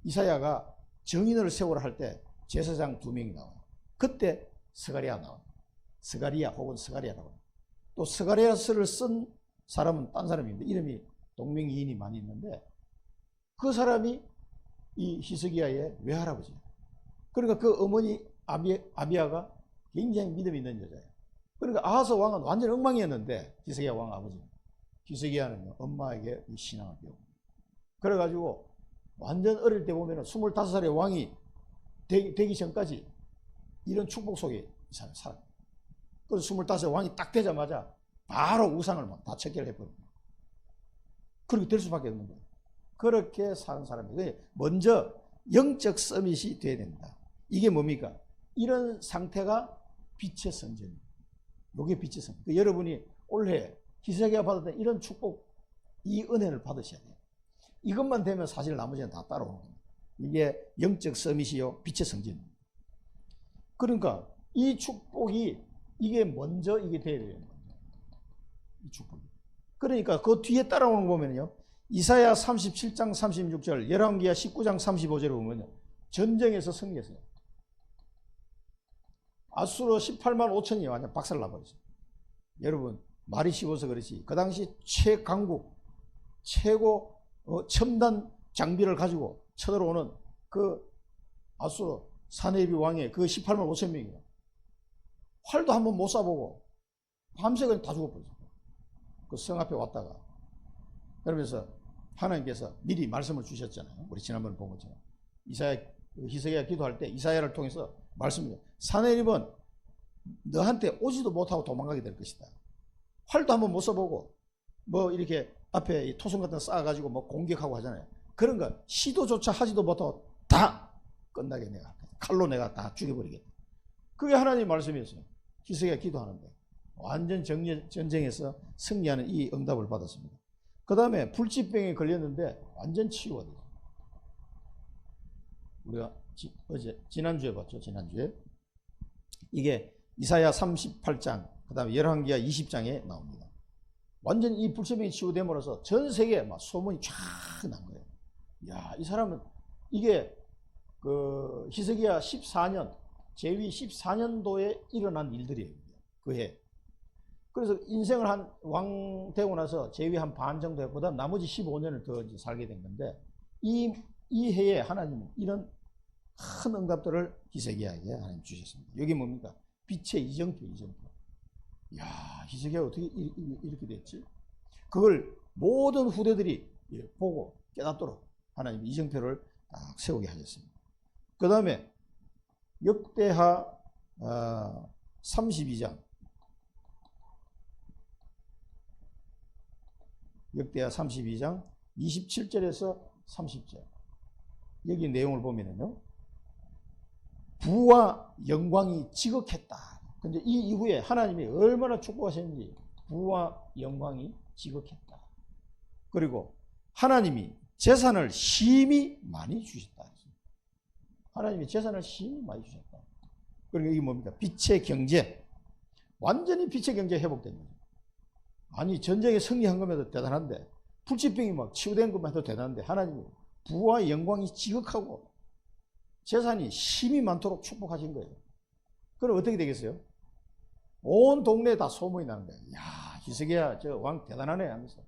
이사야가 정인을 세우라 할 때 제사장 2명이 나와요. 그때 스가리야 나와요. 스가리야 혹은 스가리야라고. 또 스가리야서를 쓴 사람은 딴 사람인데 이름이 동명이인이 많이 있는데 그 사람이 이 히스기야의 외할아버지예요. 그러니까 그 어머니 아비야가 굉장히 믿음이 있는 여자예요. 그러니까 아하스 왕은 완전 엉망이었는데 히스기야 왕 아버지는 히스기야는 엄마에게 이 신앙을 배우고 그래가지고 완전 어릴 때 보면 25살의 왕이 되기 전까지 이런 축복 속에 이 사람이 살아요. 그래서 25살 왕이 딱 되자마자 바로 우상을 막 다 척결해버려요. 그렇게 될 수밖에 없는 거예요. 그렇게 사는 사람이에요. 먼저 영적 서밋이 돼야 된다. 이게 뭡니까? 이런 상태가 빛의 성전이에요. 이게 빛의 성전. 그러니까 여러분이 올해 히스기야가 받았던 이런 축복, 이 은혜를 받으셔야 돼요. 이것만 되면 사실 나머지는 다 따라오는 겁니다. 이게 영적 서밋이요, 빛의 성전입니다. 그러니까 이 축복이 이게 먼저 이게 돼야 되는 거예요. 이 축복이. 그러니까 그 뒤에 따라오는 거 보면요. 이사야 37장 36절, 열왕기하 19장 35절에 보면요. 전쟁에서 승리했어요. 아수르 18만 5천이 완전 박살나버렸어요. 여러분, 말이 쉬워서 그렇지. 그 당시 최강국, 최고 첨단 장비를 가지고 쳐들어오는 그 아수르 사네비 왕의 그 18만 5천 명이에요. 활도 한번 못 쏴보고 밤새 그냥 다 죽어버렸어요. 그 성 앞에 왔다가. 그러면서 하나님께서 미리 말씀을 주셨잖아요. 우리 지난번에 본 것처럼. 히스기야 기도할 때 이사야를 통해서 말씀을 사네립은 너한테 오지도 못하고 도망가게 될 것이다. 활도 한번 못 써보고 뭐 이렇게 앞에 토성 같은 거 쌓아가지고 뭐 공격하고 하잖아요. 그런 거 시도조차 하지도 못하고 다 끝나게 내가 칼로 내가 다 죽여버리겠다. 그게 하나님의 말씀이었어요. 히스기야 기도하는데 완전 전쟁에서 승리하는 이 응답을 받았습니다. 그 다음에 불치병에 걸렸는데 완전 치유가 됐어요. 우리가 지난주에 봤죠. 지난주에 이게 이사야 38장 그 다음에 열왕기하 20장에 나옵니다. 완전 이 불치병이 치유됨으로써 전 세계에 막 소문이 쫙 난 거예요. 야, 이 사람은 이게 그 히스기야 14년 제위 14년도에 일어난 일들이에요. 그 해. 그래서 인생을 한 왕 되고 나서 제위 한 반 정도 했고 그다음 나머지 15년을 더 이제 살게 된 건데 이 해에 하나님은 이런 큰 응답들을 히스기야에게 하나님 주셨습니다. 여기 뭡니까? 빛의 이정표. 야, 히스기야가 어떻게 이렇게 됐지? 그걸 모든 후대들이 보고 깨닫도록 하나님 이정표를 딱 세우게 하셨습니다. 그 다음에 역대하 32장 역대하 32장 27절에서 30절 여기 내용을 보면은요 부와 영광이 지극했다. 근데 이 이후에 하나님이 얼마나 축복하셨는지 부와 영광이 지극했다. 그리고 하나님이 재산을 심히 많이 주셨다. 하나님이 재산을 심히 많이 주셨다. 그러니까 이게 뭡니까? 빛의 경제. 완전히 빛의 경제 회복된 거죠. 아니 전쟁에 승리한 것만 해도 대단한데, 불치병이 막 치유된 것만 해도 대단한데, 하나님이 부와 영광이 지극하고 재산이 힘이 많도록 축복하신 거예요. 그럼 어떻게 되겠어요? 온 동네에 다 소문이 나는 거예요. 야, 히스기야 저 왕 대단하네 하면서.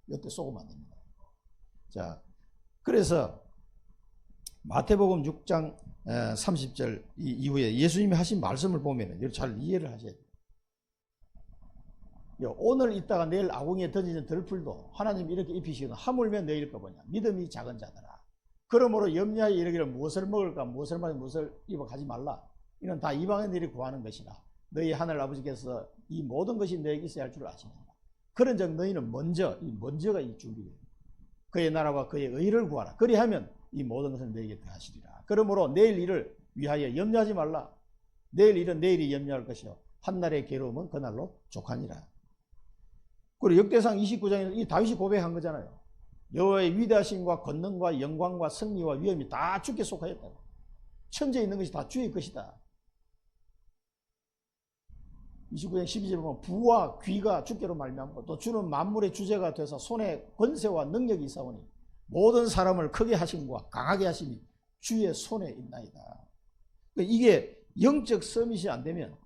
이때 속으면 안 됩니다. 자, 그래서 마태복음 6장 30절 이후에 예수님이 하신 말씀을 보면 잘 이해를 하셔야 돼요. 오늘 있다가 내일 아궁이에 던지는 들풀도 하나님이 이렇게 입히시거든. 하물며 너희일까 보냐. 믿음이 작은 자들아. 그러므로 염려하여 이르기를 무엇을 먹을까 무엇을 마실까 무엇을 입어 가지 말라. 이는 다 이방의 일이 구하는 것이라. 너희 하늘 아버지께서 이 모든 것이 너에게 있어야 할 줄 아시느니라. 그런즉 너희는 먼저, 이 먼저가 이 준비돼요. 그의 나라와 그의 의를 구하라. 그리하면 이 모든 것을 너에게 더하시리라. 그러므로 내일 일을 위하여 염려하지 말라. 내일 일은 내일이 염려할 것이요 한날의 괴로움은 그날로 족하니라. 그리고 역대상 29장에서 이 다윗이 고백한 거잖아요. 여호와의 위대하심과 권능과 영광과 승리와 위엄이 다 주께 속하였다고. 천지에 있는 것이 다 주의 것이다. 29장 12절에 보면 부와 귀가 주께로 말미암고 또 주는 만물의 주제가 되어서 손에 권세와 능력이 있사오니 모든 사람을 크게 하심과 강하게 하심이 주의 손에 있나이다. 이게 영적 서밋이 안 되면,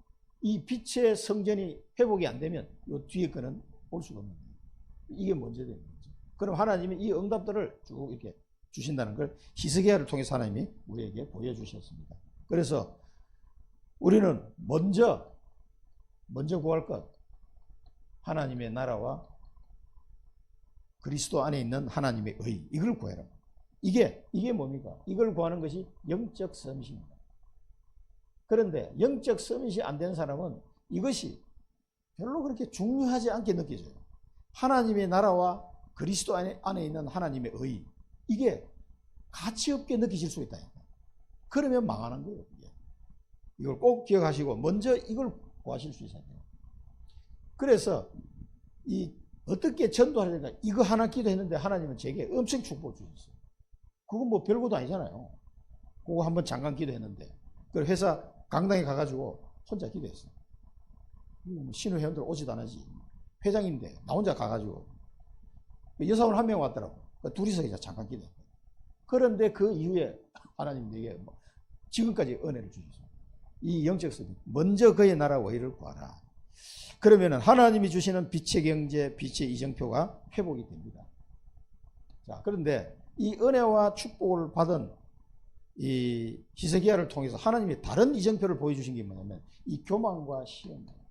이 빛의 성전이 회복이 안 되면 이 뒤에 거는 올 수가 없는 거예요. 이게 문제 되는 거죠. 그럼 하나님이 이 응답들을 쭉 이렇게 주신다는 걸 히스기야를 통해서 하나님이 우리에게 보여주셨습니다. 그래서 우리는 먼저 구할 것, 하나님의 나라와 그리스도 안에 있는 하나님의 의, 이걸 구해라. 이게 뭡니까? 이걸 구하는 것이 영적 서밋입니다. 그런데 영적 서밋이 안 된 사람은 이것이 별로 그렇게 중요하지 않게 느껴져요. 하나님의 나라와 그리스도 안에 있는 하나님의 의, 이게 가치 없게 느끼실 수 있다. 그러면 망하는 거예요. 이걸 꼭 기억하시고 먼저 이걸 구하실 수 있어야 돼요. 그래서 어떻게 전도하려니까 그러니까 이거 하나 기도했는데 하나님은 제게 엄청 축복을 주셨어요. 그건 뭐 별것도 아니잖아요. 그거 한번 잠깐 기도했는데, 그 회사 강당에 가가지고 혼자 기도했어요. 신우회원들 오지도 않았지. 회장인데 나 혼자 가가지고 여사원 한 명 왔더라고. 둘이서 이제 잠깐 기도했어요. 그런데 그 이후에 하나님 내게 지금까지 은혜를 주셨어요. 이 영적 서밋, 먼저 그의 나라와 의를 구하라. 그러면 하나님이 주시는 빛의 경제, 빛의 이정표가 회복이 됩니다. 자, 그런데 이 은혜와 축복을 받은 이 히스기야를 통해서 하나님이 다른 이정표를 보여주신 게 뭐냐면 이 교만과 시험이에요.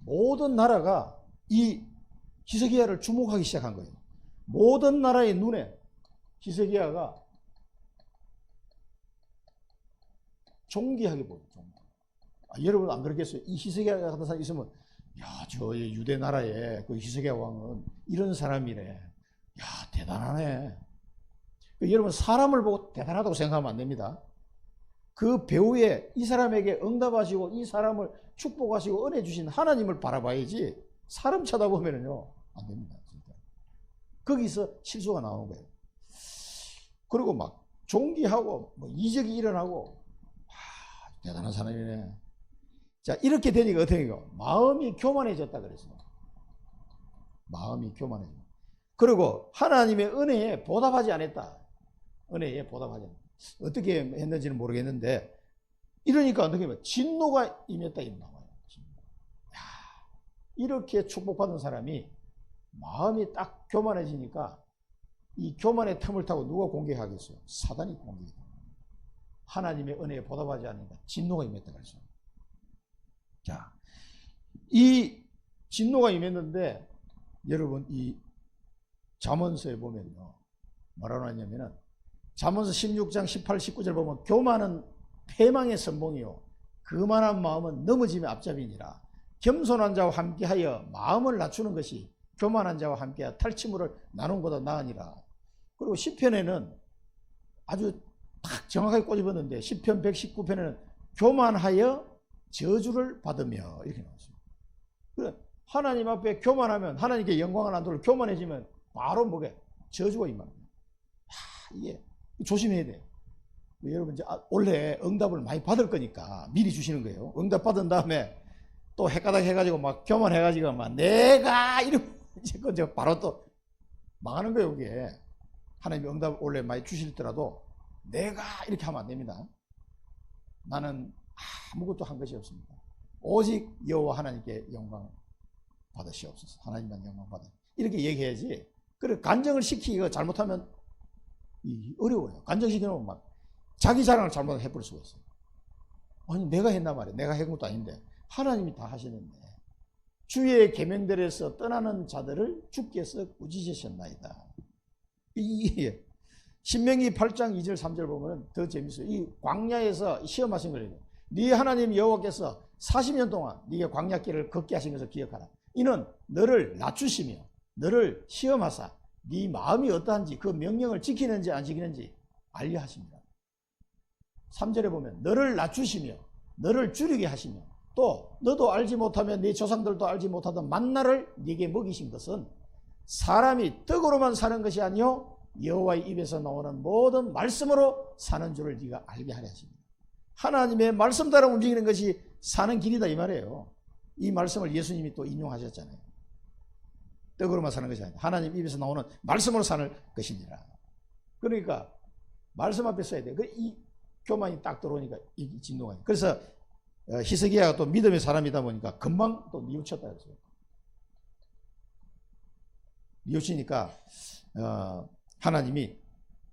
모든 나라가 이 히스기야를 주목하기 시작한 거예요. 모든 나라의 눈에 히스기야가 존귀하게 보여요. 여러분 안 그러겠어요? 이 히스기야 같은 사람이 있으면, 야, 저 유대 나라의 그 히스기야 왕은 이런 사람이래. 야, 대단하네. 여러분 사람을 보고 대단하다고 생각하면 안 됩니다. 그 배후에 이 사람에게 응답하시고 이 사람을 축복하시고 은혜 주신 하나님을 바라봐야지, 사람 쳐다보면은요 안 됩니다. 진짜. 거기서 실수가 나오는 거예요. 그리고 막 존귀하고 이적이 일어나고, 대단한 사람이네. 자, 이렇게 되니까 어떻게 해요? 마음이 교만해졌다 그랬어요. 마음이 교만해져. 그리고 하나님의 은혜에 보답하지 않았다. 은혜에 보답하지 않았다. 어떻게 했는지는 모르겠는데, 이러니까 어떻게 하면 진노가 임했다 이렇게 나와요. 야, 이렇게 축복받은 사람이 마음이 딱 교만해지니까 이 교만의 틈을 타고 누가 공격하겠어요? 사단이 공격해요. 하나님의 은혜에 보답하지 않으니까 진노가 임했다 그랬어요. 자, 이 진노가 임했는데, 여러분 이 잠언서에 보면요 뭐라고 하냐면은, 잠언서 16장 18, 19절 보면 교만은 패망의 선봉이요 그만한 마음은 넘어짐의 앞잡이니라. 겸손한 자와 함께하여 마음을 낮추는 것이 교만한 자와 함께하여 탈취물을 나눈 것보다 나으니라. 그리고 시편에는 아주 딱 정확하게 꼬집었는데, 시편 119편에는 교만하여 저주를 받으며 이렇게 나왔습니다. 그래, 하나님 앞에 교만하면 하나님께 영광을 안 돌려 교만해지면 바로 뭐게? 저주가 임합니다. 이게 조심해야 돼. 여러분 이제 원래 응답을 많이 받을 거니까 미리 주시는 거예요. 응답 받은 다음에 또 헷가닥 해가지고 막 교만해가지고 막 내가 이러고 이제 바로 또 망하는 거예요. 이게 하나님이 응답 원래 많이 주실더라도 내가 이렇게 하면 안 됩니다. 나는 아무것도 한 것이 없습니다. 오직 여호와 하나님께 영광 받으시옵소서. 하나님만 영광 받으. 이렇게 얘기해야지. 그래 간증을 시키기가 잘못하면 어려워요. 간증시키면 막 자기 자랑을 잘못 해버릴 수가 있어요. 아니 내가 했나 말이야. 내가 한 것도 아닌데 하나님이 다 하시는데 주의 계명들에서 떠나는 자들을 주께서 꾸짖으셨나이다. 이 신명기 8장 2절 3절 보면 더 재밌어요. 이 광야에서 시험하신 거예요. 네 하나님 여호와께서 40년 동안 네가 광야길을 걷게 하신 것을 기억하라. 이는 너를 낮추시며 너를 시험하사 네 마음이 어떠한지 그 명령을 지키는지 안 지키는지 알려 하십니다. 3절에 보면 너를 낮추시며 너를 줄이게 하시며 또 너도 알지 못하면 네 조상들도 알지 못하던 만나를 네게 먹이신 것은 사람이 떡으로만 사는 것이 아니요 여호와의 입에서 나오는 모든 말씀으로 사는 줄을 네가 알게 하려 하십니다. 하나님의 말씀 따라 움직이는 것이 사는 길이다 이 말이에요. 이 말씀을 예수님이 또 인용하셨잖아요. 떡으로만 사는 것이 아니라 하나님 입에서 나오는 말씀으로 사는 것이니라. 그러니까 말씀 앞에 서야 돼. 이 교만이 딱 들어오니까 이 진동이. 그래서 히스기야가 또 믿음의 사람이다 보니까 금방 또 뉘우쳤다 그랬어요. 뉘우치니까 하나님이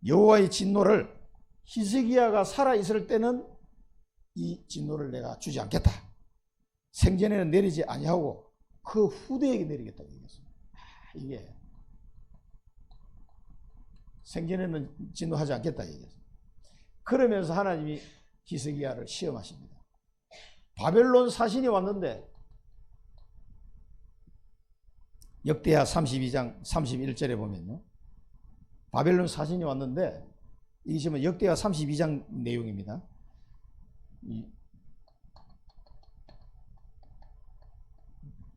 여호와의 진노를 히스기야가 살아 있을 때는 이 진노를 내가 주지 않겠다. 생전에는 내리지 아니하고 그 후대에게 내리겠다고 얘기했어요. 이게 생전에는 진노하지 않겠다 얘기했어요. 그러면서 하나님이 히스기야를 시험하십니다. 바벨론 사신이 왔는데 역대하 32장 31절에 보면요. 바벨론 사신이 왔는데 이게 지금 역대하 32장 내용입니다.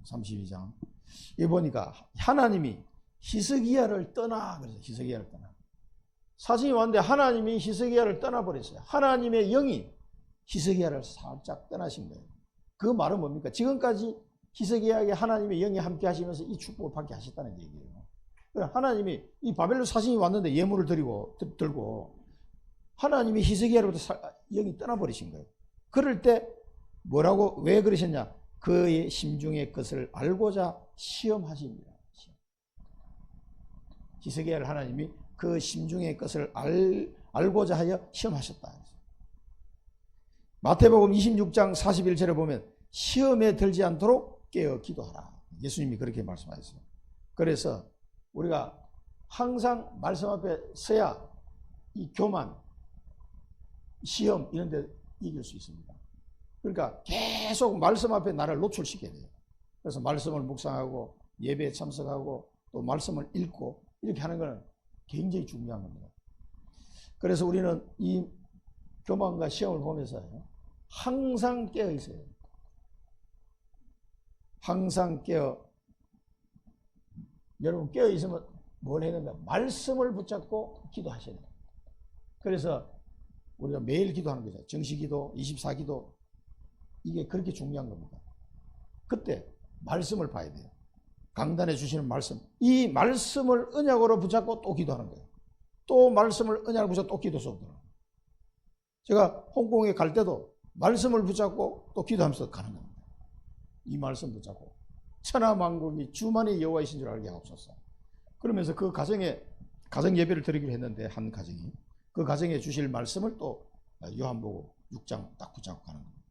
32장. 여기 보니까 하나님이 히스기야를 떠나 그래서 히스기야를 떠나. 사신이 왔는데 하나님이 히스기야를 떠나버렸어요. 하나님의 영이 히스기야를 살짝 떠나신 거예요. 그 말은 뭡니까? 지금까지 히스기야에게 하나님의 영이 함께 하시면서 이 축복을 받게 하셨다는 얘기예요. 하나님이 이 바벨론 사신이 왔는데 예물을 들고 하나님이 히스기야로부터 영이 떠나버리신 거예요. 그럴 때 뭐라고 왜 그러셨냐? 그의 심중의 것을 알고자 시험하십니다. 히스기야를 하나님이 그 심중의 것을 알고자 하여 시험하셨다. 마태복음 26장 41절에 보면 시험에 들지 않도록 깨어 기도하라. 예수님이 그렇게 말씀하셨어요. 그래서 우리가 항상 말씀 앞에 서야 이 교만, 시험 이런 데 이길 수 있습니다. 그러니까 계속 말씀 앞에 나를 노출시켜야 돼요. 그래서 말씀을 묵상하고 예배에 참석하고 또 말씀을 읽고 이렇게 하는 것은 굉장히 중요한 겁니다. 그래서 우리는 이 교만과 시험을 보면서 항상 깨어 있어요. 항상 여러분 깨어 있으면 뭘 해야 된다? 말씀을 붙잡고 기도하셔야 돼요. 그래서 우리가 매일 기도하는 거죠. 정시기도, 24기도 이게 그렇게 중요한 겁니다. 그때 말씀을 봐야 돼요. 강단에 주시는 말씀. 이 말씀을 언약으로 붙잡고 또 기도하는 거예요. 또 말씀을 언약으로 붙잡고 또 기도 속으로. 제가 홍콩에 갈 때도 말씀을 붙잡고 또 기도하면서 가는 겁니다. 이 말씀 붙잡고 천하만국이 주만의 여호와이신 줄 알게 하옵소서. 그러면서 그 가정 예배를 드리기로 했는데 한 가정이 그 가정에 주실 말씀을 또 요한복음 6장 딱 붙잡고 가는 겁니다.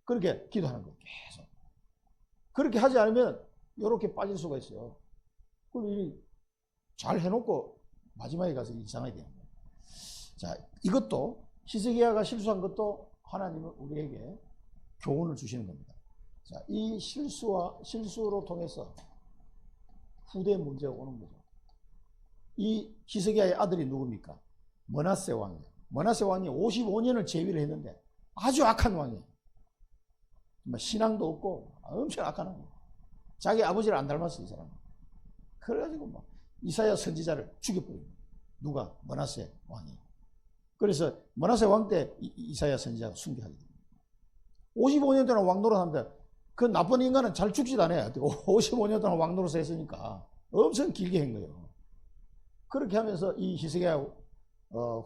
그렇게 기도하는 거예요. 계속. 그렇게 하지 않으면 이렇게 빠질 수가 있어요. 그럼 잘 해놓고 마지막에 가서 이상하게 돼요. 자, 이것도 히스기야가 실수한 것도 하나님은 우리에게 교훈을 주시는 겁니다. 자, 이 실수로 통해서 후대 문제가 오는 거죠. 이 히스기야의 아들이 누굽니까? 므낫세 왕이에요. 므낫세 왕이 55년을 재위를 했는데 아주 악한 왕이에요. 신앙도 없고 엄청 악한 왕이에요. 자기 아버지를 안 닮았어, 이 사람은. 그래가지고 이사야 선지자를 죽여버립니다. 누가? 므낫세 왕이. 그래서 므낫세 왕 때 이사야 선지자가 순교하게 됩니다. 55년 동안 왕 노릇하는데 그 나쁜 인간은 잘 죽지도 않아요. 55년 동안 왕 노릇을 했으니까 엄청 길게 한 거예요. 그렇게 하면서 이 히스기야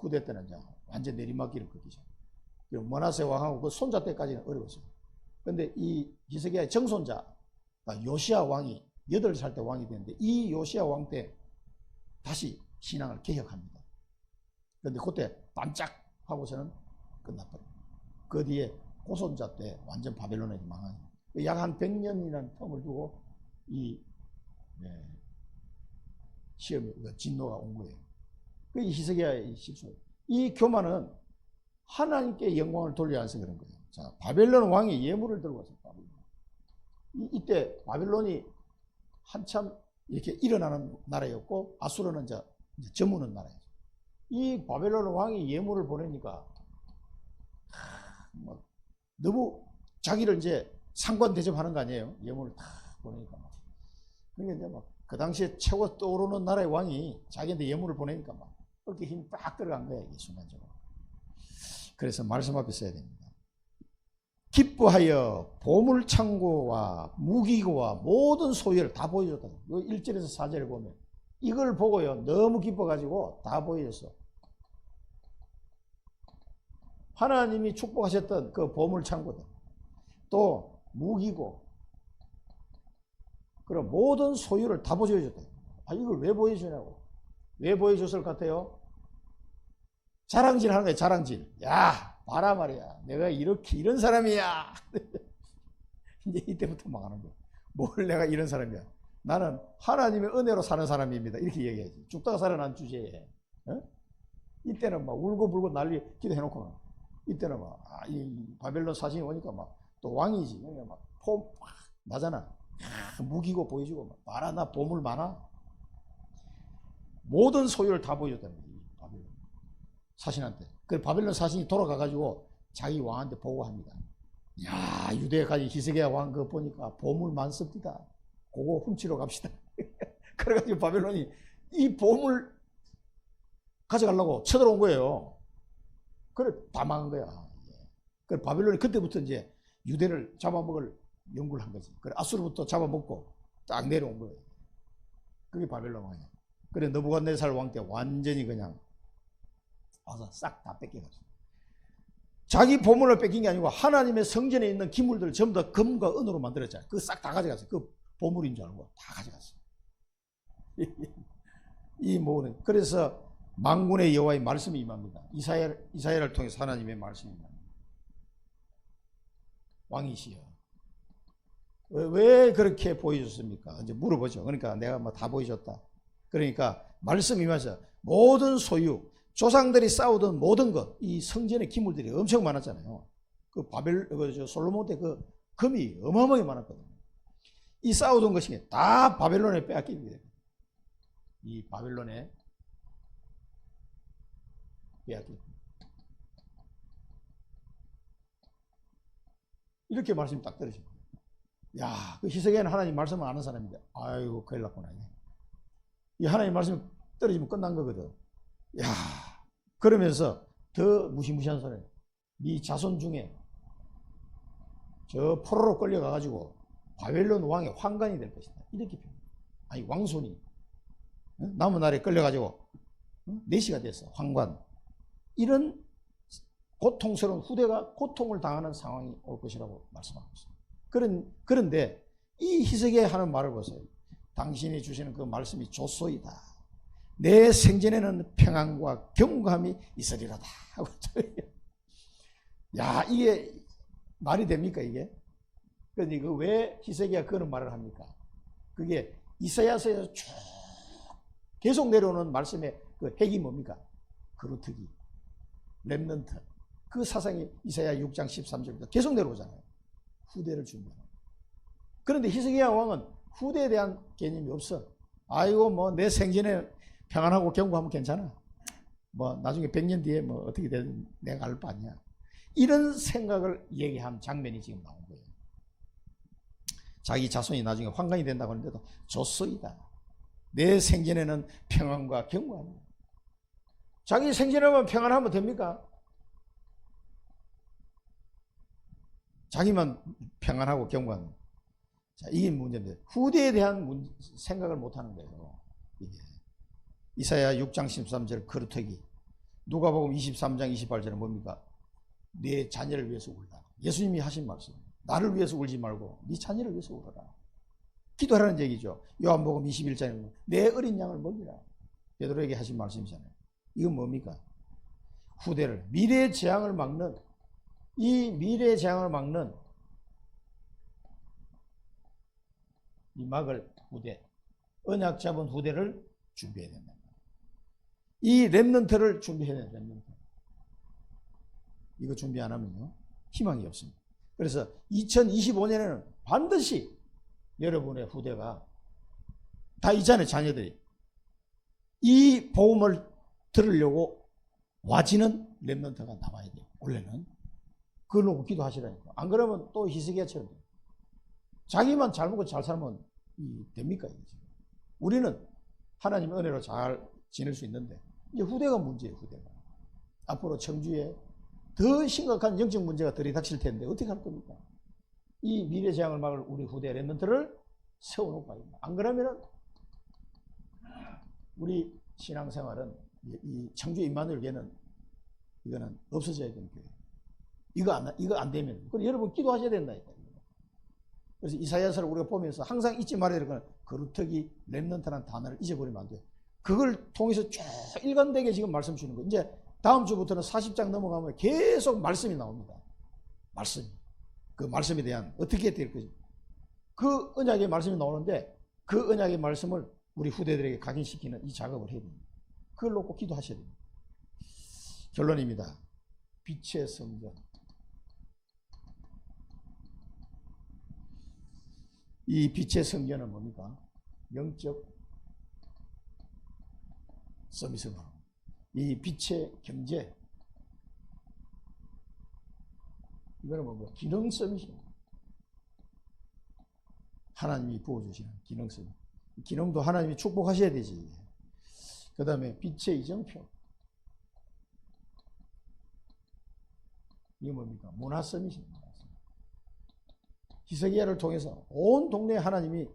후대 때는 이제 완전 내리막길을 걷기죠. 므낫세 왕하고 그 손자 때까지는 어려웠어요. 근데 이 히스기야의 정손자 요시야 왕이 8살 때 왕이 됐는데 이 요시야 왕 때 다시 신앙을 개혁합니다. 그런데 그때 반짝 하고서는 끝나버려요. 그 뒤에 고손자 때 완전 바벨론에게 망하는 약 한 100년이라는 텀을 두고 이 시험이 진노가 온 거예요. 그 히스기야의 실수. 이 교만은 하나님께 영광을 돌려야 해서 그런 거예요. 자, 바벨론 왕이 예물을 들고 왔어요. 이때 바벨론이 한참 이렇게 일어나는 나라였고 아수르는 이제 저무는 나라였어요. 이 바벨론 왕이 예물을 보내니까 너무 자기를 이제 상관 대접하는 거 아니에요? 예물을 다 보내니까 그러니까 이제 그 당시에 최고 떠오르는 나라의 왕이 자기한테 예물을 보내니까 그렇게 힘이 빡 들어간 거예요, 이 순간적으로. 그래서 말씀 앞에 써야 됩니다. 기뻐하여 보물창고와 무기고와 모든 소유를 다 보여줬다. 1절에서 4절을 보면 이걸 보고요 너무 기뻐가지고 다 보여줬어. 하나님이 축복하셨던 그 보물창고들 또 무기고 그럼 모든 소유를 다 보여줬다. 이걸 왜 보여주냐고. 왜 보여줬을 것 같아요? 자랑질 하는 거예요. 자랑질. 야 봐라 말이야. 내가 이런 사람이야. 이제 이때부터 망하는 거야. 뭘 내가 이런 사람이야. 나는 하나님의 은혜로 사는 사람입니다. 이렇게 얘기해야지. 죽다가 살아난 주제에. 이때는 울고불고 난리 기도해놓고 이때는 이 바벨론 사신이 오니까 또 왕이지. 그러니까 나잖아. 무기고 보여주고 봐라 나 보물 많아. 모든 소유를 다 보여줬다는 거지. 바벨론 사신한테. 그 바벨론 사신이 돌아가가지고 자기 왕한테 보고합니다. 야 유대까지 히스기야 왕 그거 보니까 보물 많습니다. 그거 훔치러 갑시다. 그래가지고 바벨론이 이 보물 가져가려고 쳐들어온 거예요. 그래 다 망한 거야. 그래 바벨론이 그때부터 이제 유대를 잡아먹을 연구를 한 거지. 그래 아수르부터 잡아먹고 딱 내려온 거예요. 그게 바벨론 왕이야. 그래 느부갓네살 왕 때 완전히 그냥 와서 싹 다 뺏겨갔어. 자기 보물을 뺏긴 게 아니고 하나님의 성전에 있는 기물들 전부 다 금과 은으로 만들었잖아요. 그거 싹 다 가져갔어. 그 보물인 줄 알고 다 가져갔어. 이 모든 그래서 만군의 여호와의 말씀이 임합니다. 이사야를 통해서 하나님의 말씀이 임합니다. 왕이시여 왜 그렇게 보여줬습니까? 이제 물어보죠. 그러니까 내가 다 보여줬다. 그러니까 말씀이 임하셔. 모든 소유 조상들이 싸우던 모든 것, 이 성전의 기물들이 엄청 많았잖아요. 솔로몬 때 그 금이 어마어마하게 많았거든요. 이 싸우던 것이 다 바벨론에 빼앗기게 됩니다. 이 바벨론에 빼앗기게 됩니다. 이렇게 말씀이 딱 떨어집니다. 야, 그 히스기야는 하나님 말씀을 아는 사람인데, 아이고, 큰일 났구나. 이 하나님 말씀이 떨어지면 끝난 거거든. 야, 그러면서 더 무시무시한 소리. 네 자손 중에 저 포로로 끌려가가지고 바벨론 왕의 환관이 될 것이다. 이렇게 표현합니다. 아니, 왕손이 남은 나라에 끌려가지고 내시가 됐어. 환관. 이런 고통스러운 후대가 고통을 당하는 상황이 올 것이라고 말씀하고 있습니다. 그런데 이 히스기야 하는 말을 보세요. 당신이 주시는 그 말씀이 좋소이다. 내 생전에는 평안과 경고함이 있으리로다. 야, 이게 말이 됩니까, 이게? 그런데 왜 히스기야 그런 말을 합니까? 그게 이사야서에서 쭉 계속 내려오는 말씀의 그 핵이 뭡니까? 그루트기, 렘넌트. 그 사상이 이사야 6장 13절부터 계속 내려오잖아요. 후대를 준비하는. 그런데 히스기야 왕은 후대에 대한 개념이 없어. 아이고, 내 생전에 평안하고 경고하면 괜찮아. 나중에 100년 뒤에 어떻게 되든 내가 알 바 아니야. 이런 생각을 얘기한 장면이 지금 나온 거예요. 자기 자손이 나중에 환관이 된다고 하는데도 좋소이다. 내 생전에는 평안과 경고합니다. 자기 생존하면 평안하면 됩니까? 자기만 평안하고 경고하는. 자, 이게 문제인데 후대에 대한 생각을 못하는 거예요. 이게 이사야 6장 13절 거루터기, 누가복음 23장 28절은 뭡니까? 내 자녀를 위해서 울라. 예수님이 하신 말씀. 나를 위해서 울지 말고 네 자녀를 위해서 울어라. 기도하라는 얘기죠. 요한복음 21장에 내 어린 양을 먹이라. 베드로에게 하신 말씀이잖아요. 이건 뭡니까? 후대를, 미래의 재앙을 막는, 이 미래의 재앙을 막는 이 막을 후대, 언약 잡은 후대를 준비해야 된다. 이 렘넌트를 준비해야 된다. 렘넌트. 이거 준비 안 하면요 희망이 없습니다. 그래서 2025년에는 반드시 여러분의 후대가 다 있잖아요. 자녀들이 이 복음을 들으려고 와지는 렘넌트가 나와야 돼요. 원래는 그걸 놓고 기도하시라니까. 안 그러면 또 히스기야처럼 돼요. 자기만 잘 먹고 잘 살면 됩니까? 우리는 하나님의 은혜로 잘 지낼 수 있는데 이제 후대가 문제예요. 후대가 앞으로 청주에 더 심각한 영적 문제가 들이닥칠 텐데 어떻게 할 겁니까? 이 미래 재앙을 막을 우리 후대 렘넌트를 세워놓고 가야 됩니다. 안 그러면은 우리 신앙생활은 이 청주 임마누엘 교회는 이거는 없어져야 되는 교회. 이거 안 되면 그럼 여러분 기도하셔야 된다니까. 그래서 이사야서를 우리가 보면서 항상 잊지 말아야 될 건 거루터기 렘넌트라는 단어를 잊어버리면 안 돼요. 그걸 통해서 쭉 일관되게 지금 말씀 주는 거예요. 이제 다음 주부터는 40장 넘어가면 계속 말씀이 나옵니다. 말씀. 그 말씀에 대한 어떻게 될 것인지. 그 언약의 말씀이 나오는데 그 언약의 말씀을 우리 후대들에게 각인시키는 이 작업을 해야 됩니다. 그걸 놓고 기도하셔야 됩니다. 결론입니다. 빛의 성전. 이 빛의 성전은 뭡니까? 영적 서비스로. 이 빛의 경제. 이거는 뭡니까? 기능 서비스입니다. 하나님이 부어주시는 기능 서비스. 기능도 하나님이 축복하셔야 되지. 그 다음에 빛의 이정표. 이게 뭡니까? 문화 서밋입니다. 히스기야를 통해서 온 동네에 하나님이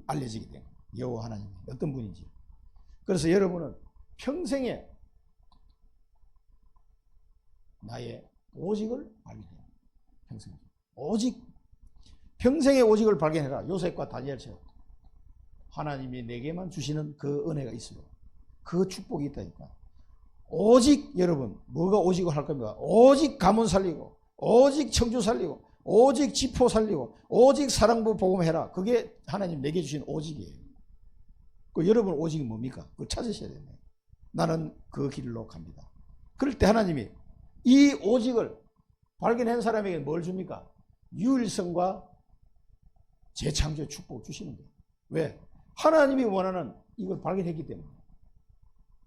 알려지게 된 거예요. 여호와 하나님이 어떤 분인지. 그래서 여러분은 평생에 나의 오직을 발견해요. 평생. 오직. 평생의 오직을 발견해라. 요셉과 다니엘처럼. 하나님이 내게만 주시는 그 은혜가 있어요. 그 축복이 있다니까. 오직 여러분 뭐가 오직을 할 겁니까? 오직 가문 살리고 오직 청주 살리고 오직 지포 살리고 오직 사랑부 복음해라. 그게 하나님 내게 주신 오직이에요. 그 여러분 오직이 뭡니까? 그걸 찾으셔야 되네. 나는 그 길로 갑니다. 그럴 때 하나님이 이 오직을 발견한 사람에게 뭘 줍니까? 유일성과 재창조의 축복을 주시는 거예요. 왜? 하나님이 원하는 이걸 발견했기 때문에.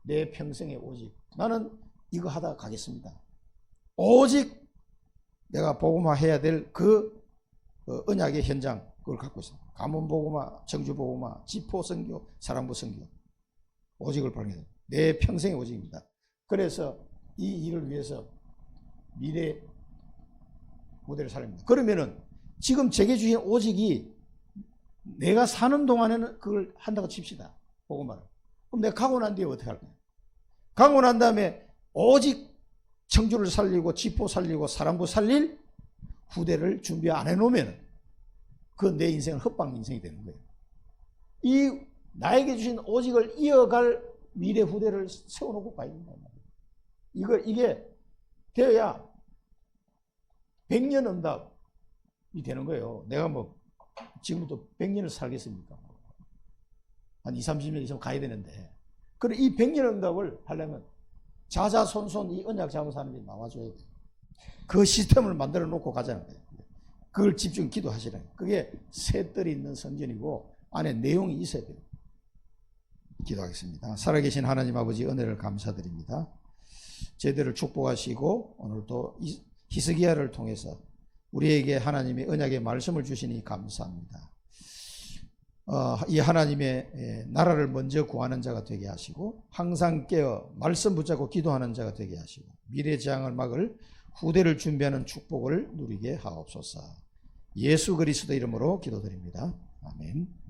내 평생의 오직. 나는 이거 하다 가겠습니다. 오직 내가 복음화해야 될 그 언약의 현장 그걸 갖고 있습니다. 가문 복음화, 청주 복음화, 지포 선교, 사랑부 선교. 오직을 발견해요. 내 평생의 오직입니다. 그래서 이 일을 위해서 미래 모델을 살립니다. 그러면은 지금 제게 주신 오직이 내가 사는 동안에는 그걸 한다고 칩시다. 복음화를. 그럼 내가 가고 난 뒤에 어떻게 할 거야? 가고 난 다음에 오직 청주를 살리고 지포 살리고 사랑부 살릴 후대를 준비 안 해놓으면 그 내 인생은 헛방 인생이 되는 거예요. 이 나에게 주신 오직을 이어갈 미래 후대를 세워놓고 가야 된단 말이에요. 이게 되어야 100년 응답이 되는 거예요. 내가 뭐 지금부터 100년을 살겠습니까? 한 20, 30년 이상 가야 되는데 그래 이 100년 응답을 하려면 자자손손 이 언약 잡은 사람이 나와줘야 돼요. 그 시스템을 만들어 놓고 가자는 거예요. 그걸 집중 기도하시라는 거예요. 그게 셋들이 있는 성전이고 안에 내용이 있어야 돼요. 기도하겠습니다. 살아계신 하나님 아버지 은혜를 감사드립니다. 제대로 축복하시고 오늘도 히스기야를 통해서 우리에게 하나님의 언약의 말씀을 주시니 감사합니다. 이 하나님의 나라를 먼저 구하는 자가 되게 하시고 항상 깨어 말씀 붙잡고 기도하는 자가 되게 하시고 미래 재앙을 막을 후대를 준비하는 축복을 누리게 하옵소서. 예수 그리스도 이름으로 기도드립니다. 아멘.